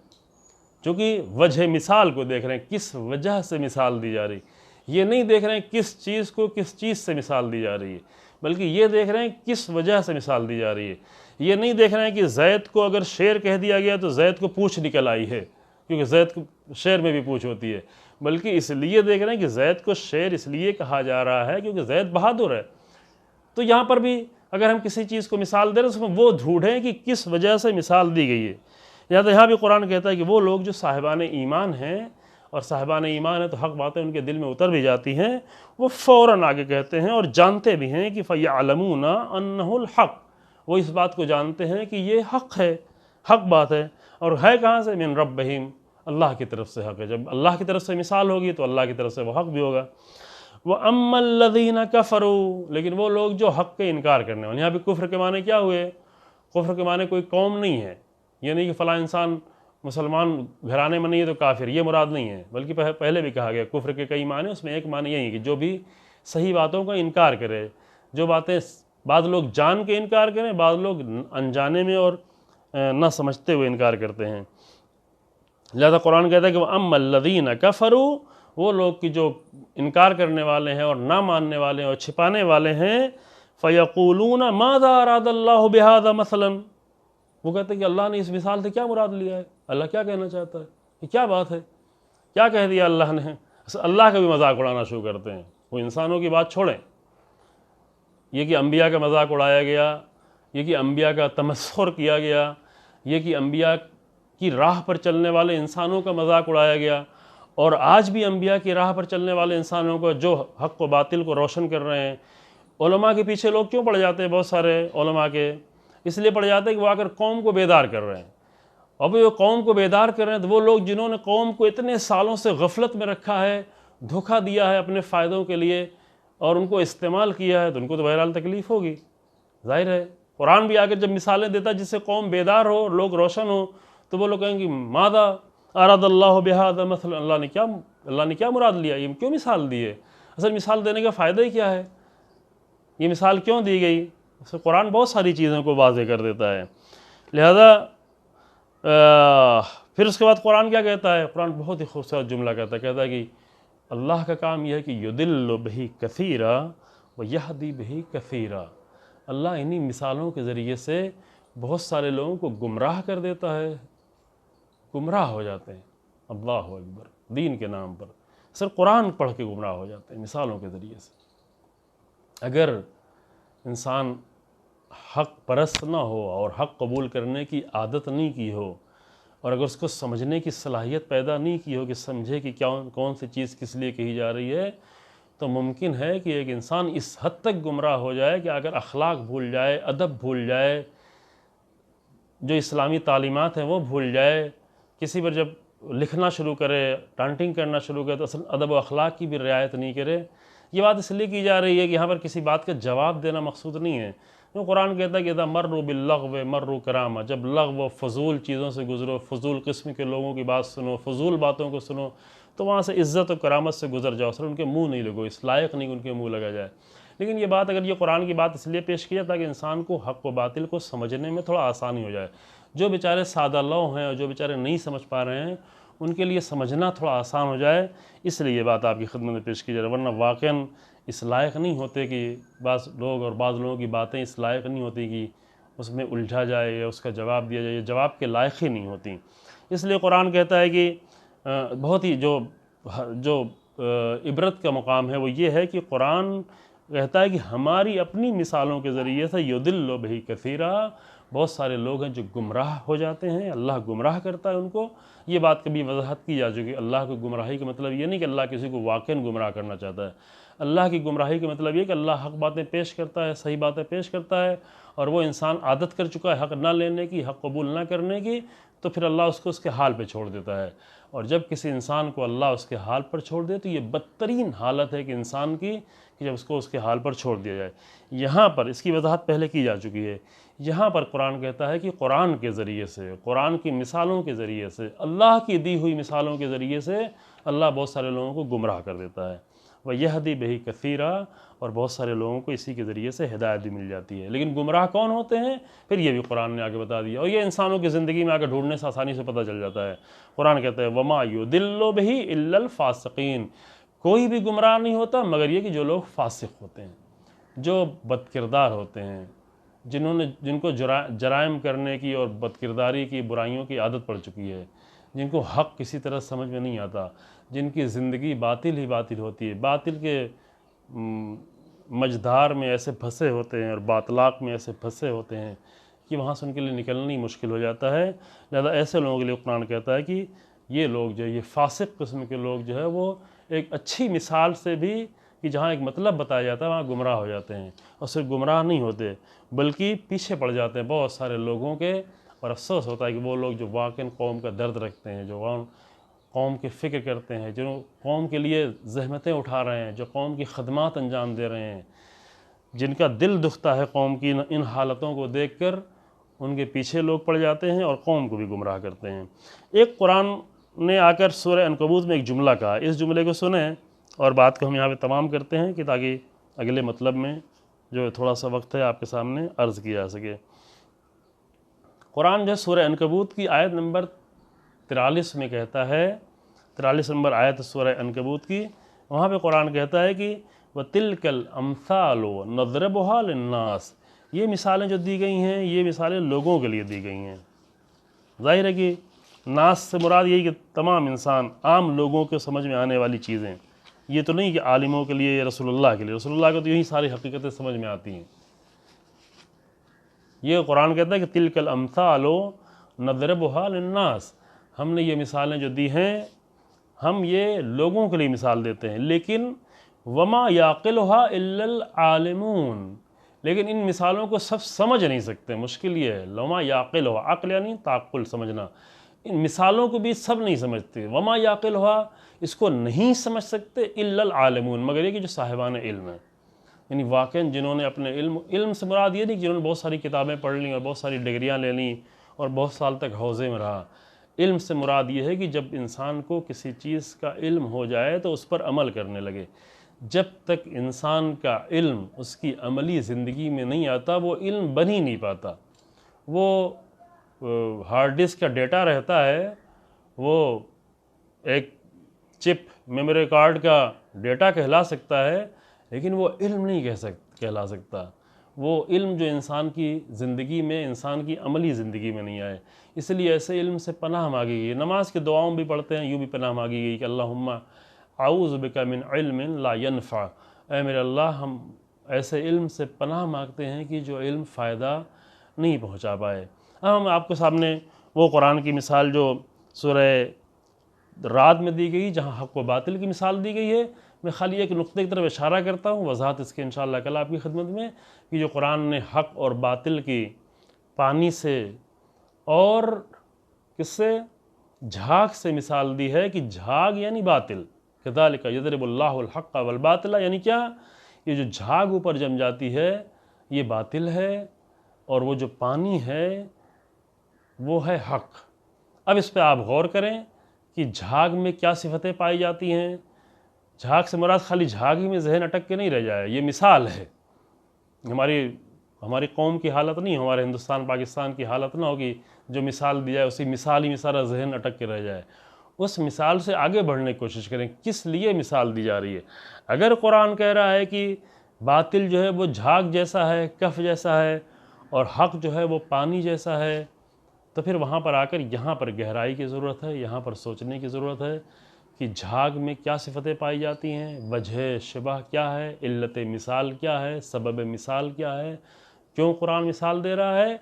क्योंकि वजह मिसाल को देख रहे हैं, किस वजह से मिसाल दी जा रही, ये नहीं देख रहे हैं किस चीज़ को किस चीज़ से मिसाल दी जा रही है, बल्कि ये देख रहे हैं किस वजह से मिसाल दी जा रही है। ये नहीं देख रहे हैं कि ज़ैद को अगर शेर कह दिया गया तो ज़ैद को पूँछ निकल आई है, क्योंकि ज़ैद को शेर में भी पूँछ होती है, बल्कि इसलिए देख रहे हैं कि ज़ैद को शेर इसलिए कहा जा रहा है क्योंकि ज़ैद बहादुर है। तो यहाँ पर भी अगर हम किसी चीज़ को मिसाल दे रहे हैं तो वो ढूंढें कि किस वजह से मिसाल दी गई है। या तो यहाँ भी कुरान कहता है कि वो लोग जो साहिबान ईमान हैं और साहिबान ईमान है तो हक़ बातें उनके दिल में उतर भी जाती हैं, वो फ़ौरन आगे कहते हैं और जानते भी हैं कि फ़यअलमूना अन्नहुल हक़, वो इस बात को जानते हैं कि ये हक़ है, हक़ बात है। और है कहाँ से? मिन रब्बिहिम, अल्लाह की तरफ से हक़ है। जब अल्लाह की तरफ से मिसाल होगी तो अल्लाह की तरफ से वो हक़ भी होगा। व अम्मल लज़ीना कफ़रू, लेकिन वो लोग जो हक़ के इनकार करने वाले, यहाँ पे कुफ्र के माने क्या हुए? कुफ्र के माने कोई कौम नहीं है, ये नहीं कि फ़लाँ इंसान मुसलमान घराने में नहीं है तो काफिर, ये मुराद नहीं है। बल्कि पहले भी कहा गया कुफ्र के कई माने, उसमें एक माने यही कि जो भी सही बातों का इनकार करे, जो बातें बाद लोग जान के इनकार करें, बाद लोग अनजाने में और न समझते हुए इनकार करते हैं। लिहाजा कुरान कहता है कि वह अम्मल लज़ीना कफ़रू, वो लोग कि जो इनकार करने वाले हैं और ना मानने वाले हैं और छिपाने वाले हैं, फ़यक़ूलूना माज़ा अरादल्लाहु बिहाज़ा मसलन, वो कहते हैं कि अल्लाह ने इस मिसाल से क्या मुराद लिया है, अल्लाह क्या कहना चाहता है, ये क्या बात है, क्या कह दिया अल्लाह ने। अल्लाह का भी मजाक उड़ाना शुरू करते हैं। वो इंसानों की बात छोड़ें, ये कि अम्बिया का मजाक उड़ाया गया, ये कि अम्बिया का तमस्खुर किया गया, ये कि अम्बिया की राह पर चलने वाले इंसानों का मजाक उड़ाया गया। और आज भी अम्बिया की राह पर चलने वाले इंसानों को जो हक़ व बातिल को रोशन कर रहे हैं, उलमा के पीछे लोग क्यों पड़ जाते हैं? बहुत सारे उलमा के इसलिए पड़ जाते हैं कि वो आकर कौम को बेदार कर रहे हैं। अब वो कौम को बेदार कर रहे हैं तो वो लोग जिन्होंने कौम को इतने सालों से गफलत में रखा है, धोखा दिया है अपने फ़ायदों के लिए और उनको इस्तेमाल किया है, तो उनको तो बहरहाल तकलीफ़ होगी, जाहिर है। कुरान भी आकर जब मिसालें देता है जिससे कौम बेदार हो, लोग रोशन हो, तो वो लोग कहेंगे मादा अरादल्लाहु बिहाज़ा मसलन, अल्लाह ने क्या मुराद लिया, ये क्यों मिसाल दी है? असल मिसाल देने का फ़ायदा ही क्या है, ये मिसाल क्यों दी गई? तो कुरान बहुत सारी चीज़ों को वाज़े कर देता है। लिहाजा फिर उसके बाद कुरान क्या कहता है? कुरान बहुत ही खूबसूरत जुमला कहता है कि अल्लाह का काम यह है कि युदिल्लु बिही कसीरा व यहदी बिही कसीरा, अल्लाह इन्हीं मिसालों के ज़रिए से बहुत सारे लोगों को गुमराह कर देता है, गुमराह हो जाते हैं। अल्लाह अकबर, दीन के नाम पर सर कुरान पढ़ के गुमराह हो जाते हैं मिसालों के ज़रिए से। अगर इंसान हक़ परस्त ना हो और हक़ कबूल करने की आदत नहीं की हो और अगर उसको समझने की सलाहियत पैदा नहीं की हो कि समझे कि क्या कौन सी चीज़ किस लिए कही जा रही है, तो मुमकिन है कि एक इंसान इस हद तक गुमराह हो जाए कि अगर अखलाक भूल जाए, अदब भूल जाए, जो इस्लामी तालीमात हैं वो भूल जाए, किसी पर जब लिखना शुरू करे, टांटिंग करना शुरू करे तो असल अदब व अखलाक की भी रियायत नहीं करे। ये बात इसलिए की जा रही है कि यहाँ पर किसी बात का जवाब देना मकसूद नहीं है। तो कुरान कहता है कि इदा मर्रु बिल्लग़्व मर्रु करामा, जब लग़्व व फ़ज़ूल चीज़ों से गुज़रो, फ़ज़ूल किस्म के लोगों की बात सुनो, फ़ज़ूल बातों को सुनो, तो वहाँ से इज़्ज़त और करामत से गुजर जाओ, सर उनके मुँह नहीं लगो, इस लायक नहीं उनके मुँह लगा जाए। लेकिन ये बात, अगर ये कुरान की बात इसलिए पेश की जाए ताकि इंसान को हक़ व बातिल को समझने में थोड़ा आसानी हो जाए। जो बेचारे सादा लौ हैं और जो बेचारे नहीं समझ पा रहे हैं, उनके लिए समझना थोड़ा आसान हो जाए, इसलिए ये बात आपकी खिदमत में पेश की जा रही है। वरना वाक़ई इस लायक नहीं होते कि बाज़ लोग और बाज़ लोगों की बातें इस लायक नहीं होती कि उसमें उलझा जाए या उसका जवाब दिया जाए, ये जवाब के लायक ही नहीं होती। इसलिए कुरान कहता है कि बहुत ही जो इबरत का मुकाम है वो ये है कि कुरान कहता है कि हमारी अपनी मिसालों के ज़रिए से युदिल्लु बिही कसीरा, बहुत सारे लोग हैं जो गुमराह हो जाते हैं, अल्लाह गुमराह करता है उनको। ये बात कभी वजाहत की जा चुकी है। अल्लाह को गुमराही का मतलब ये नहीं कि अल्लाह किसी को वाक़ई गुमराह करना चाहता है। अल्लाह की गुमराही का मतलब ये कि अल्लाह हक़ बातें पेश करता है, सही बातें पेश करता है, और वो इंसान आदत कर चुका है हक़ ना लेने की, हक़ कबूल ना करने की, तो फिर अल्लाह उसको उसके हाल पे छोड़ देता है। और जब किसी इंसान को अल्लाह उसके हाल पर छोड़ दे तो ये बदतरीन हालत है कि इंसान की, कि जब उसको उसके हाल पर छोड़ दिया जाए। यहाँ पर इसकी वजाहत पहले की जा चुकी है। यहाँ पर कुरान कहता है कि कुरान के ज़रिए से, कुरान की मिसालों के ज़रिए से, अल्लाह की दी हुई मिसालों के ज़रिए से अल्लाह बहुत सारे लोगों को गुमराह कर देता है। वह यहदी बिही कसीरा, और बहुत सारे लोगों को इसी के ज़रिए से हिदायत भी मिल जाती है। लेकिन गुमराह कौन होते हैं, फिर ये भी कुरान ने आगे बता दिया, और ये इंसानों की ज़िंदगी में आकर ढूंढने से आसानी से पता चल जाता है। कुरान कहता है वमा युदिल्लु बिही इल्लल फासिकीन, कोई भी गुमराह नहीं होता मगर ये कि जो लोग फासिक होते हैं, जो बदकिरदार होते हैं, जिनको जराइम करने की और बदकिरदारी की, बुराइयों की आदत पड़ चुकी है, जिनको हक़ किसी तरह समझ में नहीं आता, जिनकी ज़िंदगी बातिल ही बातिल होती है, बातिल के मझधार में ऐसे फंसे होते हैं और बातलाक में ऐसे फंसे होते हैं कि वहाँ से उनके लिए निकलना ही मुश्किल हो जाता है। लिहाजा ऐसे लोगों के लिए कुरान कहता है कि ये लोग जो ये फासिक किस्म के लोग जो है वो एक अच्छी मिसाल से भी कि जहाँ एक मतलब बताया जाता है वहाँ गुमराह हो जाते हैं, और सिर्फ गुमराह नहीं होते बल्कि पीछे पड़ जाते हैं बहुत सारे लोगों के। और अफसोस होता है कि वो लोग जो वाकई कौम का दर्द रखते हैं, जो कौम की फ़िक्र करते हैं, जो कौम के लिए ज़हमतें उठा रहे हैं, जो कौम की खदमात अंजाम दे रहे हैं, जिनका दिल दुखता है कौम की इन हालतों को देखकर, उनके पीछे लोग पड़ जाते हैं और कौम को भी गुमराह करते हैं। एक कुरान ने आकर सूरह अनकबूत में एक जुमला कहा, इस जुमले को सुने और बात को हम यहाँ पे तमाम करते हैं कि ताकि अगले मतलब में जो थोड़ा सा वक्त है आपके सामने अर्ज़ किया जा सके। कुरान जो सूरह अनकबूत की आयत नंबर 43 में कहता है, 43 नंबर आयत सूरह अनकबूत की, वहाँ पे कुरान कहता है कि वतिलकल अम्सालु नज़रबुहा लिन्नास, ये मिसालें जो दी गई हैं ये मिसालें लोगों के लिए दी गई हैं। जाहिर है कि नास से मुराद यही कि तमाम इंसान, आम लोगों के समझ में आने वाली चीज़ें, ये तो नहीं कि आलिमों के लिए या रसूलुल्लाह के लिए। रसूलुल्लाह को तो यही सारी हकीकतें समझ में आती हैं। ये कुरान कहता है कि तिलकल अम्सालु नज़रबुहा लिन्नास, हमने ये मिसालें जो दी हैं हम ये लोगों के लिए मिसाल देते हैं, लेकिन वमा याक़िलुहा इल्लल आलिमून, लेकिन इन मिसालों को सब समझ नहीं सकते, मुश्किल ये है। वमा याक़िलुहा, अक़्ल यानी ताक़ुल, समझना, इन मिसालों को भी सब नहीं समझते। वमा याक़िलुहा, इसको नहीं समझ सकते इल्लल आलिमून, मगर ये कि जो साहिबान इल्म है, यानी वाक़ई जिन्होंने अपने इल्म से मुराद ये नहीं कि जिन्होंने बहुत सारी किताबें पढ़ ली और बहुत सारी डिग्रियाँ ले लीं और बहुत साल तक हौज़े में रहा। इल्म से मुराद ये है कि जब इंसान को किसी चीज़ का इल्म हो जाए तो उस पर अमल करने लगे। जब तक इंसान का इल्म उसकी अमली ज़िंदगी में नहीं आता वो इल्म बन ही नहीं पाता। वो हार्ड डिस्क का डेटा रहता है, वो एक चिप मेमोरी कार्ड का डेटा कहला सकता है, लेकिन वो इल्म नहीं कहला सकता। वो इल्म जो इंसान की ज़िंदगी में, इंसान की अमली ज़िंदगी में नहीं आए। इसलिए ऐसे इल्म से पनाह मांगी गई। नमाज की दुआओं भी पढ़ते हैं, यूँ भी पनाह मांगी गई कि अल्लाहुम्मा आऊज़ु बिका मिन इल्मिन ला यनफ़ा, ऐ मेरे अल्लाह हम ऐसे इल्म से पनाह मांगते हैं कि जो इल्म फ़ायदा नहीं पहुँचा पाए। अब हम आपके सामने वो कुरान की मिसाल जो सूरह रात में दी गई, जहाँ हक़ व बातिल की मिसाल दी गई है, मैं खाली एक नुक्ते की तरफ इशारा करता हूँ, वज़ाहत इसके इंशाअल्लाह कल आपकी खिदमत में, कि जो कुरान ने हक़ और बातिल की पानी से और किससे, झाग से मिसाल दी है कि झाग यानी बातिल, कज़ालिका यज़रिबुल्लाहुल हक़्क़ वल बातिला, यानी क्या, ये जो झाग ऊपर जम जाती है ये बातिल है, और वो जो पानी है वो है हक़। अब इस पर आप गौर करें कि झाग में क्या सिफतें पाई जाती हैं। झाग से मुराद खाली झाग ही में जहन अटक के नहीं रह जाए, ये मिसाल है। हमारी कौम की हालत नहीं, हमारे हिंदुस्तान पाकिस्तान की हालत ना होगी जो मिसाल दी जाए उसी मिसाल ही में सारा जहन अटक के रह जाए। उस मिसाल से आगे बढ़ने की कोशिश करें, किस लिए मिसाल दी जा रही है। अगर कुरान कह रहा है कि बातिल जो है वो झाग जैसा है, कफ जैसा है, और हक़ जो है वो पानी जैसा है, तो फिर वहाँ पर आकर यहाँ पर गहराई की ज़रूरत है, यहाँ पर सोचने की ज़रूरत है कि झाग में क्या सिफतें पाई जाती हैं, वजह शबह क्या है, इल्लत मिसाल क्या है, सबब मिसाल क्या है, क्यों कुरान मिसाल दे रहा है,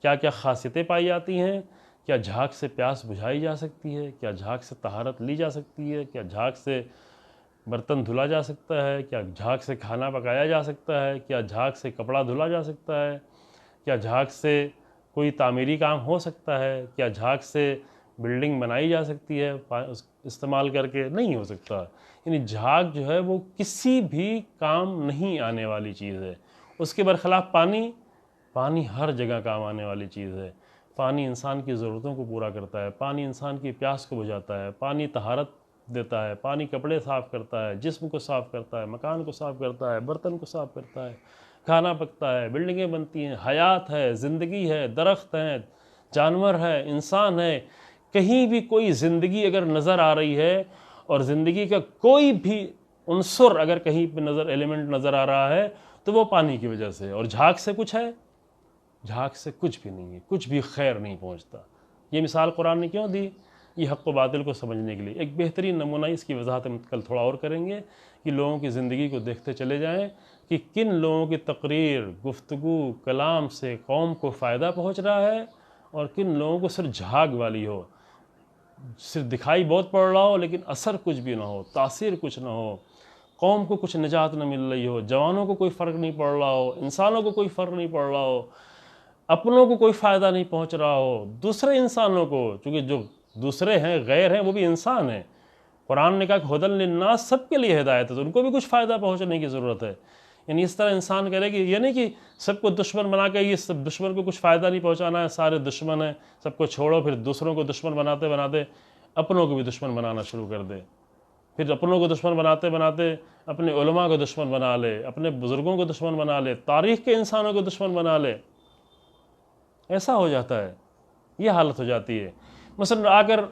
क्या क्या ख़ासियतें पाई जाती हैं, क्या झाग से प्यास बुझाई जा सकती है, क्या झाग से तहारत ली जा सकती है, क्या झाग से बर्तन धुला जा सकता है, क्या झाग से खाना पकाया जा सकता है, क्या झाग से कपड़ा धुला जा सकता है, क्या झाग से कोई तामीरी काम हो सकता है, क्या झाग से बिल्डिंग बनाई जा सकती है इस्तेमाल करके, नहीं हो सकता। यानी झाग जो है वो किसी भी काम नहीं आने वाली चीज़ है। उसके बरखिलाफ़ पानी हर जगह काम आने वाली चीज़ है। पानी इंसान की ज़रूरतों को पूरा करता है, पानी इंसान की प्यास को बुझाता है, पानी तहारत देता है, पानी कपड़े साफ़ करता है, जिस्म को साफ़ करता है, मकान को साफ़ करता है, बर्तन को साफ़ करता है, खाना पकता है, बिल्डिंगें बनती हैं, हयात है, ज़िंदगी है, दरख्त हैं, जानवर है, इंसान है। कहीं भी कोई ज़िंदगी अगर नज़र आ रही है और ज़िंदगी का कोई भी उन्सुर अगर कहीं पे एलिमेंट नज़र आ रहा है तो वो पानी की वजह से। और झाग से कुछ है, झाग से कुछ भी नहीं है, कुछ भी खैर नहीं पहुंचता। ये मिसाल कुरान ने क्यों दी, ये हक़ व बातिल को समझने के लिए। एक बेहतरीन नमूना, इसकी वजाहत हम कल थोड़ा और करेंगे कि लोगों की ज़िंदगी को देखते चले जाएं कि किन लोगों की तकरीर, गुफ्तगू, कलाम से कौम को फ़ायदा पहुँच रहा है और किन लोगों को सिर्फ झाग वाली हो। सिर्फ दिखाई बहुत पड़ रहा हो लेकिन असर कुछ भी ना हो, तासीर कुछ ना हो, कौम को कुछ निजात न मिल रही हो, जवानों को कोई फ़र्क नहीं पड़ रहा हो, इंसानों को कोई फ़र्क नहीं पड़ रहा हो, अपनों को कोई फ़ायदा नहीं पहुंच रहा हो, दूसरे इंसानों को, क्योंकि जो दूसरे हैं, गैर हैं, वो भी इंसान हैं। कुरान ने कहा कि हुदन लिन्नास, सबके लिए हिदायत है, तो उनको भी कुछ फ़ायदा पहुंचने की ज़रूरत है। यानी इस तरह इंसान करे कि ये नहीं कि सबको दुश्मन बना के, ये सब दुश्मन को कुछ फ़ायदा नहीं पहुंचाना है, सारे दुश्मन हैं, सबको छोड़ो, फिर दूसरों को दुश्मन बनाते बनाते अपनों को भी दुश्मन बनाना शुरू कर दे, फिर अपनों को दुश्मन बनाते बनाते अपने उलमा को दुश्मन बना ले, अपने बुज़ुर्गों को दुश्मन बना ले, तारीख़ के इंसानों को दुश्मन बना ले। ऐसा हो जाता है, ये हालत हो जाती है। मसलन आकर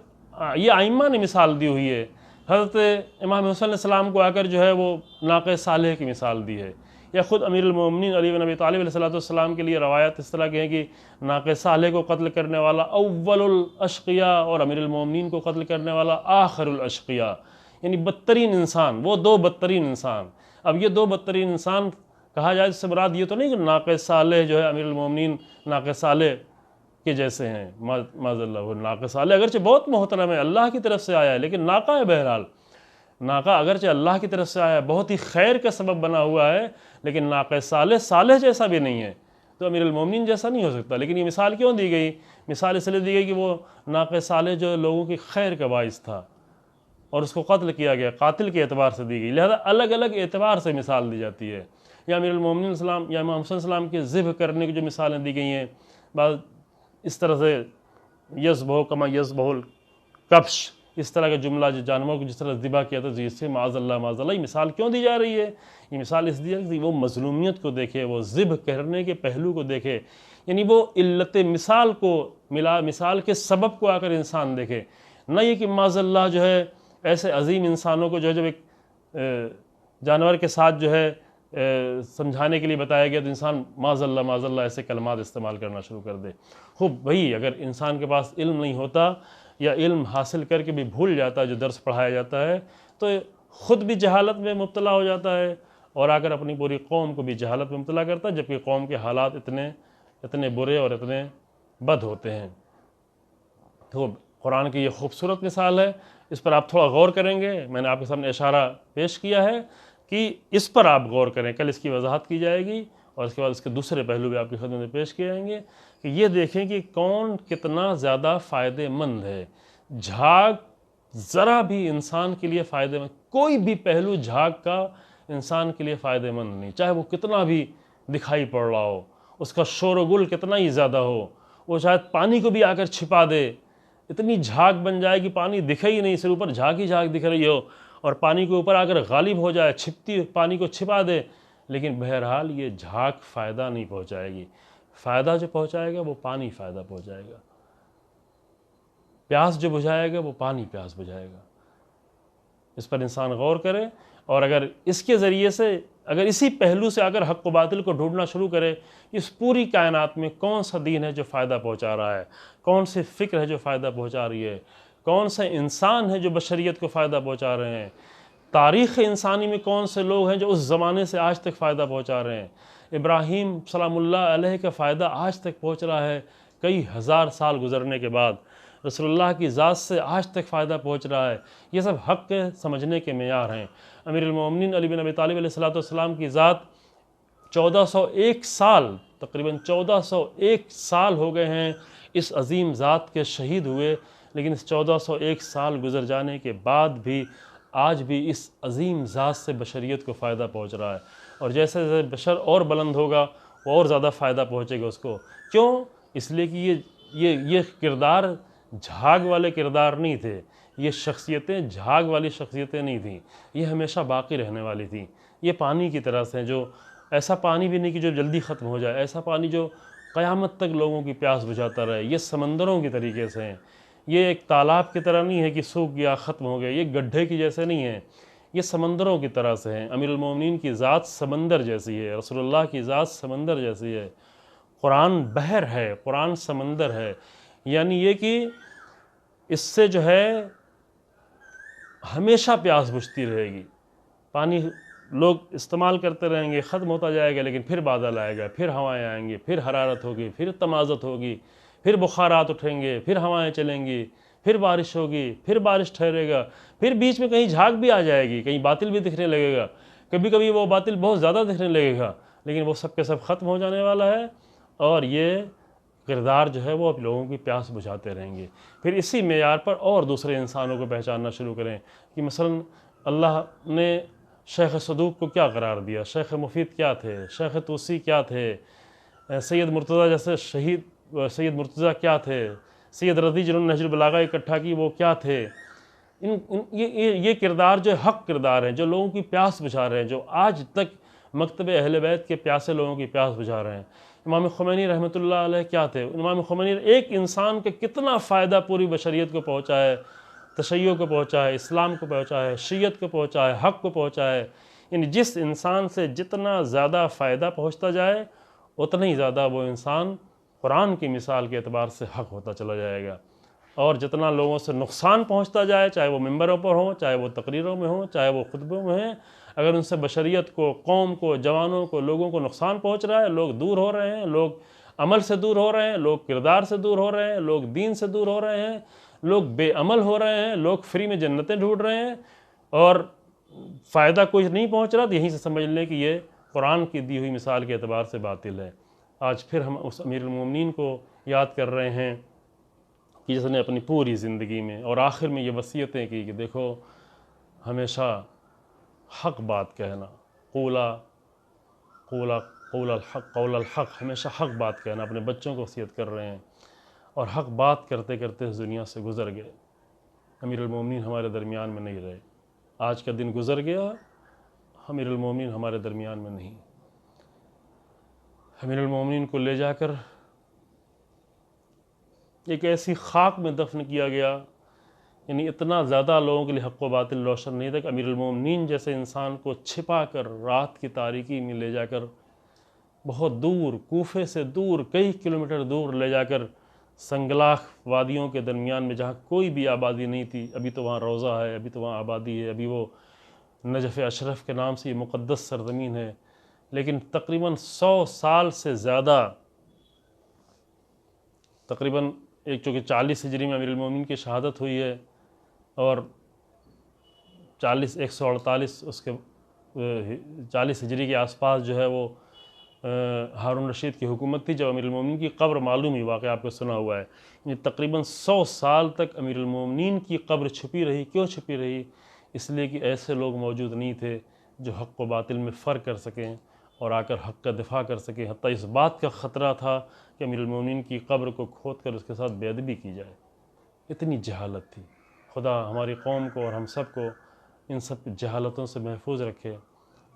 ये आइम्मा ने मिसाल दी हुई है, हज़रत इमाम हुसैन अलैहिस्सलाम को आकर जो है वो नाक़े सालेह की मिसाल दी है, या ख़ुद अमीरुल मोमिनीन अली बिन अबी तालिब अलैहिस्सलाम के लिए रवायत इस तरह की है कि नाक़े सालेह को कत्ल करने वाला अव्वलुल अशक़िया और अमीरुल मोमिनीन को कत्ल करने वाला आखिरुल अशक़िया, यानी बदतरीन इंसान, वो दो बदतरीन इंसान। अब ये दो बदतरीन इंसान कहा जाए, इससे मुराद ये तो नहीं कि नाक़े सालेह जो है अमीरुल मोमिनीन नाक़े सालेह के जैसे हैं, माज़अल्लाह। नाक़े सालेह अगरचे बहुत मोहतरम है, अल्लाह की तरफ से आया है, लेकिन नाका है, बहरहाल नाका अगरचे अल्लाह की तरफ से आया है, बहुत ही खैर का सबब बना हुआ है, लेकिन नाक़े सालेह सालेह जैसा भी नहीं है, तो अमीरुल मोमिनीन जैसा नहीं हो सकता। लेकिन ये मिसाल क्यों दी गई? मिसाल इसलिए दी गई कि वो नाक़े सालेह जो लोगों की खैर का बाइस था और उसको कत्ल किया गया, कातिल के एतबार से दी गई, लिहाजा अलग अलग एतबार से मिसाल दी जाती है। या अमीरुल मोमिनीन सलाम या इमाम हुसैन सलाम के ज़िब्ह करने की जो मिसालें दी गई हैं, बाद इस तरह से यज़्बहु कमा यज़्बहुल कब्श, इस तरह का जुमला, जो जानवरों को जिस तरह ज़िबा किया था, इससे माज़अल्लाह माज़अल्लाह, ये मिसाल क्यों दी जा रही है? ये मिसाल इस दी है कि वो मज़लूमियत को देखे, वो ज़िब्ह करने के पहलू को देखे, यानी वो इल्लत मिसाल को मिसाल के सबब को आकर इंसान देखे, न ये कि माज़अल्लाह जो है ऐसे अजीम इंसानों को जो है जब एक जानवर के साथ जो है समझाने के लिए बताया गया तो इंसान माज़अल्लाह माज़अल्लाह ऐसे कलमात इस्तेमाल करना शुरू कर दे। खूब भाई, अगर इंसान के पास इल्म नहीं होता या इल्म हासिल करके भी भूल जाता है जो दर्स पढ़ाया जाता है, तो ख़ुद भी जहालत में मुब्तला हो जाता है और आकर अपनी पूरी कौम को भी जहालत में मुब्तला करता है, जबकि कौम के हालात इतने बुरे और इतने बद होते हैं। तो कुरान की ये खूबसूरत मिसाल है, इस पर आप थोड़ा गौर करेंगे। मैंने आपके सामने इशारा पेश किया है कि इस पर आप गौर करें, कल इसकी वजाहत की जाएगी और इसके बाद इसके दूसरे पहलू भी आपकी खिदमत में पेश किए जाएंगे कि ये देखें कि कौन कितना ज़्यादा फ़ायदेमंद है। झाग ज़रा भी इंसान के लिए फ़ायदेमंद, कोई भी पहलू झाग का इंसान के लिए फ़ायदेमंद नहीं, चाहे वो कितना भी दिखाई पड़ रहा हो, उसका शोरगुल कितना ही ज़्यादा हो, वो शायद पानी को भी आकर छिपा दे, इतनी झाग बन जाए कि पानी दिखे ही नहीं, सिर्फ ऊपर झाग ही झाग दिख रही हो और पानी के ऊपर आकर गालिब हो जाए, छिपती पानी को छिपा दे, लेकिन बहरहाल ये झाग फ़ायदा नहीं पहुंचाएगी। फ़ायदा जो पहुंचाएगा वो पानी फ़ायदा पहुंचाएगा, प्यास जो बुझाएगा वो पानी प्यास बुझाएगा। इस पर इंसान गौर करे और अगर इसके ज़रिए से, अगर इसी पहलू से अगर हक़ व बातिल को ढूंढना शुरू करे, इस पूरी कायनात में कौन सा दीन है जो फ़ायदा पहुंचा रहा है, कौन सी फ़िक्र है जो फ़ायदा पहुंचा रही है, कौन से इंसान है जो बशरियत को फ़ायदा पहुंचा रहे हैं, तारीख़ इंसानी में कौन से लोग हैं जो उस ज़माने से आज तक फ़ायदा पहुंचा रहे हैं। इब्राहीम सलामुल्लाह अलैह का फ़ायदा आज तक पहुंच रहा है, कई हज़ार साल गुज़रने के बाद रसूलुल्लाह की ज़ात से आज तक फ़ायदा पहुंच रहा है। ये सब हक़ के समझने के मेयार हैं। अमीरुल मोमिनीन अली बिन अबी तालिब अलैहिस्सलाम की ज़ात 1401 साल, तकरीबन 1401 साल हो गए हैं इस अज़ीम ज़ात के शहीद हुए, लेकिन इस 1401 साल गुज़र जाने के बाद भी आज भी इस अज़ीम ज़ात से बशरियत को फ़ायदा पहुँच रहा है। और जैसे जैसे बशर और बुलंद होगा वो और ज़्यादा फ़ायदा पहुँचेगा उसको। क्यों? इसलिए कि ये किरदार झाग वाले किरदार नहीं थे, ये शख्सियतें झाग वाली शख्सियतें नहीं थीं, ये हमेशा बाकी रहने वाली थीं। ये पानी की तरह से, जो ऐसा पानी भी नहीं कि जो जल्दी ख़त्म हो जाए, ऐसा पानी जो क़यामत तक लोगों की प्यास बुझाता रहे। ये समंदरों की तरीके से हैं, ये एक तालाब की तरह नहीं है कि सूख गया ख़त्म हो गया, ये गड्ढे की जैसे नहीं है, ये समंदरों की तरह से हैं। अमीरुल मोमिनीन की ज़ात समंदर जैसी है, रसूलुल्लाह की ज़ात समंदर जैसी है। कुरान बहर है, कुरान समंदर है, यानी ये कि इससे जो है हमेशा प्यास बुझती रहेगी। पानी लोग इस्तेमाल करते रहेंगे, ख़त्म होता जाएगा, लेकिन फिर बादल आएगा, फिर हवाएं आएंगी, फिर हरारत होगी, फिर तमाज़त होगी, फिर बुखारात उठेंगे, फिर हवाएं चलेंगी, फिर बारिश होगी, फिर बारिश ठहरेगा, फिर बीच में कहीं झाग भी आ जाएगी, कहीं बातिल भी दिखने लगेगा, कभी कभी वो बातिल बहुत ज़्यादा दिखने लगेगा, लेकिन वो सब के सब ख़त्म हो जाने वाला है। और ये किरदार जो है वो अब लोगों की प्यास बुझाते रहेंगे। फिर इसी मेयार पर और दूसरे इंसानों को पहचानना शुरू करें कि मसलन अल्लाह ने शेख सदूक को क्या करार दिया, शेख मुफीद क्या थे, शेख तूसी क्या थे, सैयद मुर्तज़ा जैसे शहीद सैयद मुर्तज़ा क्या थे, सैयद रज़ी जिन्होंने नहजुल बलागा इकट्ठा की वो क्या थे। ये किरदार जो हक़ किरदार हैं, जो लोगों की प्यास बुझा रहे हैं, जो आज तक मकतब अहले बैत के प्यासे लोगों की प्यास बुझा रहे हैं। इमाम ख़ुमैनी रहमतुल्लाह अलैह क्या थे? इमाम ख़ुमैनी एक इंसान के कितना फ़ायदा पूरी बशरियत को पहुँचा है, तशय्युअ को पहुँचा है, इस्लाम को पहुँचा है, शियत को पहुँचा है, हक़ को पहुँचा है। यानी जिस इंसान से जितना ज़्यादा फ़ायदा पहुँचता जाए उतना ही ज़्यादा वो इंसान कुरान की मिसाल के एतबार से हक़ होता चला जाएगा। और जितना लोगों से नुकसान पहुँचता जाए, चाहे वो मिंबरों पर हों, चाहे वो तकरीरों में हों, चाहे वो खुतबों में हैं, अगर उनसे बशरियत को, कौम को, जवानों को, लोगों को नुकसान पहुँच रहा है, लोग दूर हो रहे हैं, लोग अमल से दूर हो रहे हैं, लोग किरदार से दूर हो रहे हैं, लोग दीन से दूर हो रहे हैं, लोग बेअमल हो रहे हैं, लोग फ्री में जन्नतें ढूंढ रहे हैं और फ़ायदा कुछ नहीं पहुँच रहा, तो यहीं से समझ लें कि ये कुरान की दी हुई मिसाल के एतबार से बातिल है। आज फिर हम उस अमीरुल मोमिनीन को याद कर रहे हैं कि जिसने अपनी पूरी ज़िंदगी में और आखिर में ये वसीयतें की कि देखो हमेशा हक़ बात कहना, क़ूला क़ौलल हक़, हमेशा हक़ बात कहना, अपने बच्चों को वसीयत कर रहे हैं। और हक़ बात करते करते इस दुनिया से गुज़र गए। अमीरुल मोमिनीन हमारे दरमियान में नहीं रहे। आज का दिन गुज़र गया, अमीरुल मोमिनीन हमारे दरमियान में नहीं। अमीरुल मोमिनीन को ले जाकर एक ऐसी खाक में दफन किया गया, यानी इतना ज़्यादा लोगों के लिए हक़ व बातिल रोशन नहीं था कि अमीरुल मोमिनीन जैसे इंसान को छिपा कर रात की तारीकी में ले जाकर बहुत दूर, कूफे से दूर, कई किलोमीटर दूर ले जाकर संगलाख वादियों के दरमियान में जहाँ कोई भी आबादी नहीं थी, अभी तो वहाँ रोज़ा है, अभी तो वहाँ आबादी है, अभी वो नजफ़ अशरफ के नाम से ये मुक़द्दस सरज़मीन है, लेकिन तकरीबन 100 साल से ज़्यादा, तकरीबन एक चूँकि 40 हिजरी में अमीरुल मोमिनीन की शहादत हुई है और 148 उसके 40 हिजरी के आसपास जो है वो हारून रशीद की हुकूमत थी जब अमीरुल मोमिनीन की कब्र मालूम ही, वाक़या आपको सुना हुआ है। ये तकरीबन 100 साल तक अमीरुल मोमिनीन की कब्र छुपी रही। क्यों छुपी रही? इसलिए कि ऐसे लोग मौजूद नहीं थे जो हक़ व बातिल में फ़र्क कर सकें और आकर हक़ का दिफ़ा कर सकें। हत्ता इस बात का ख़तरा था कि अमीरुल मोमिनीन की कब्र को खोद कर उसके साथ बेअदबी की जाए। इतनी जहालत थी। खुदा हमारी कौम को और हम सब को इन सब जहालतों से महफूज रखे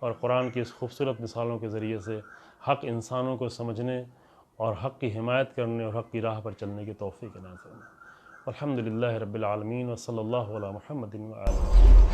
और कुरान की इस खूबसूरत मिसालों के ज़रिए से हक़ इंसानों को समझने और हक़ की हिमायत करने और हक़ की राह पर चलने की तौफ़ीक़ इनायत फरमाए। अल्हम्दुलिल्लाहि रब्बिल आलमीन व सल्लल्लाहु अला मुहम्मदिन व आलिहि।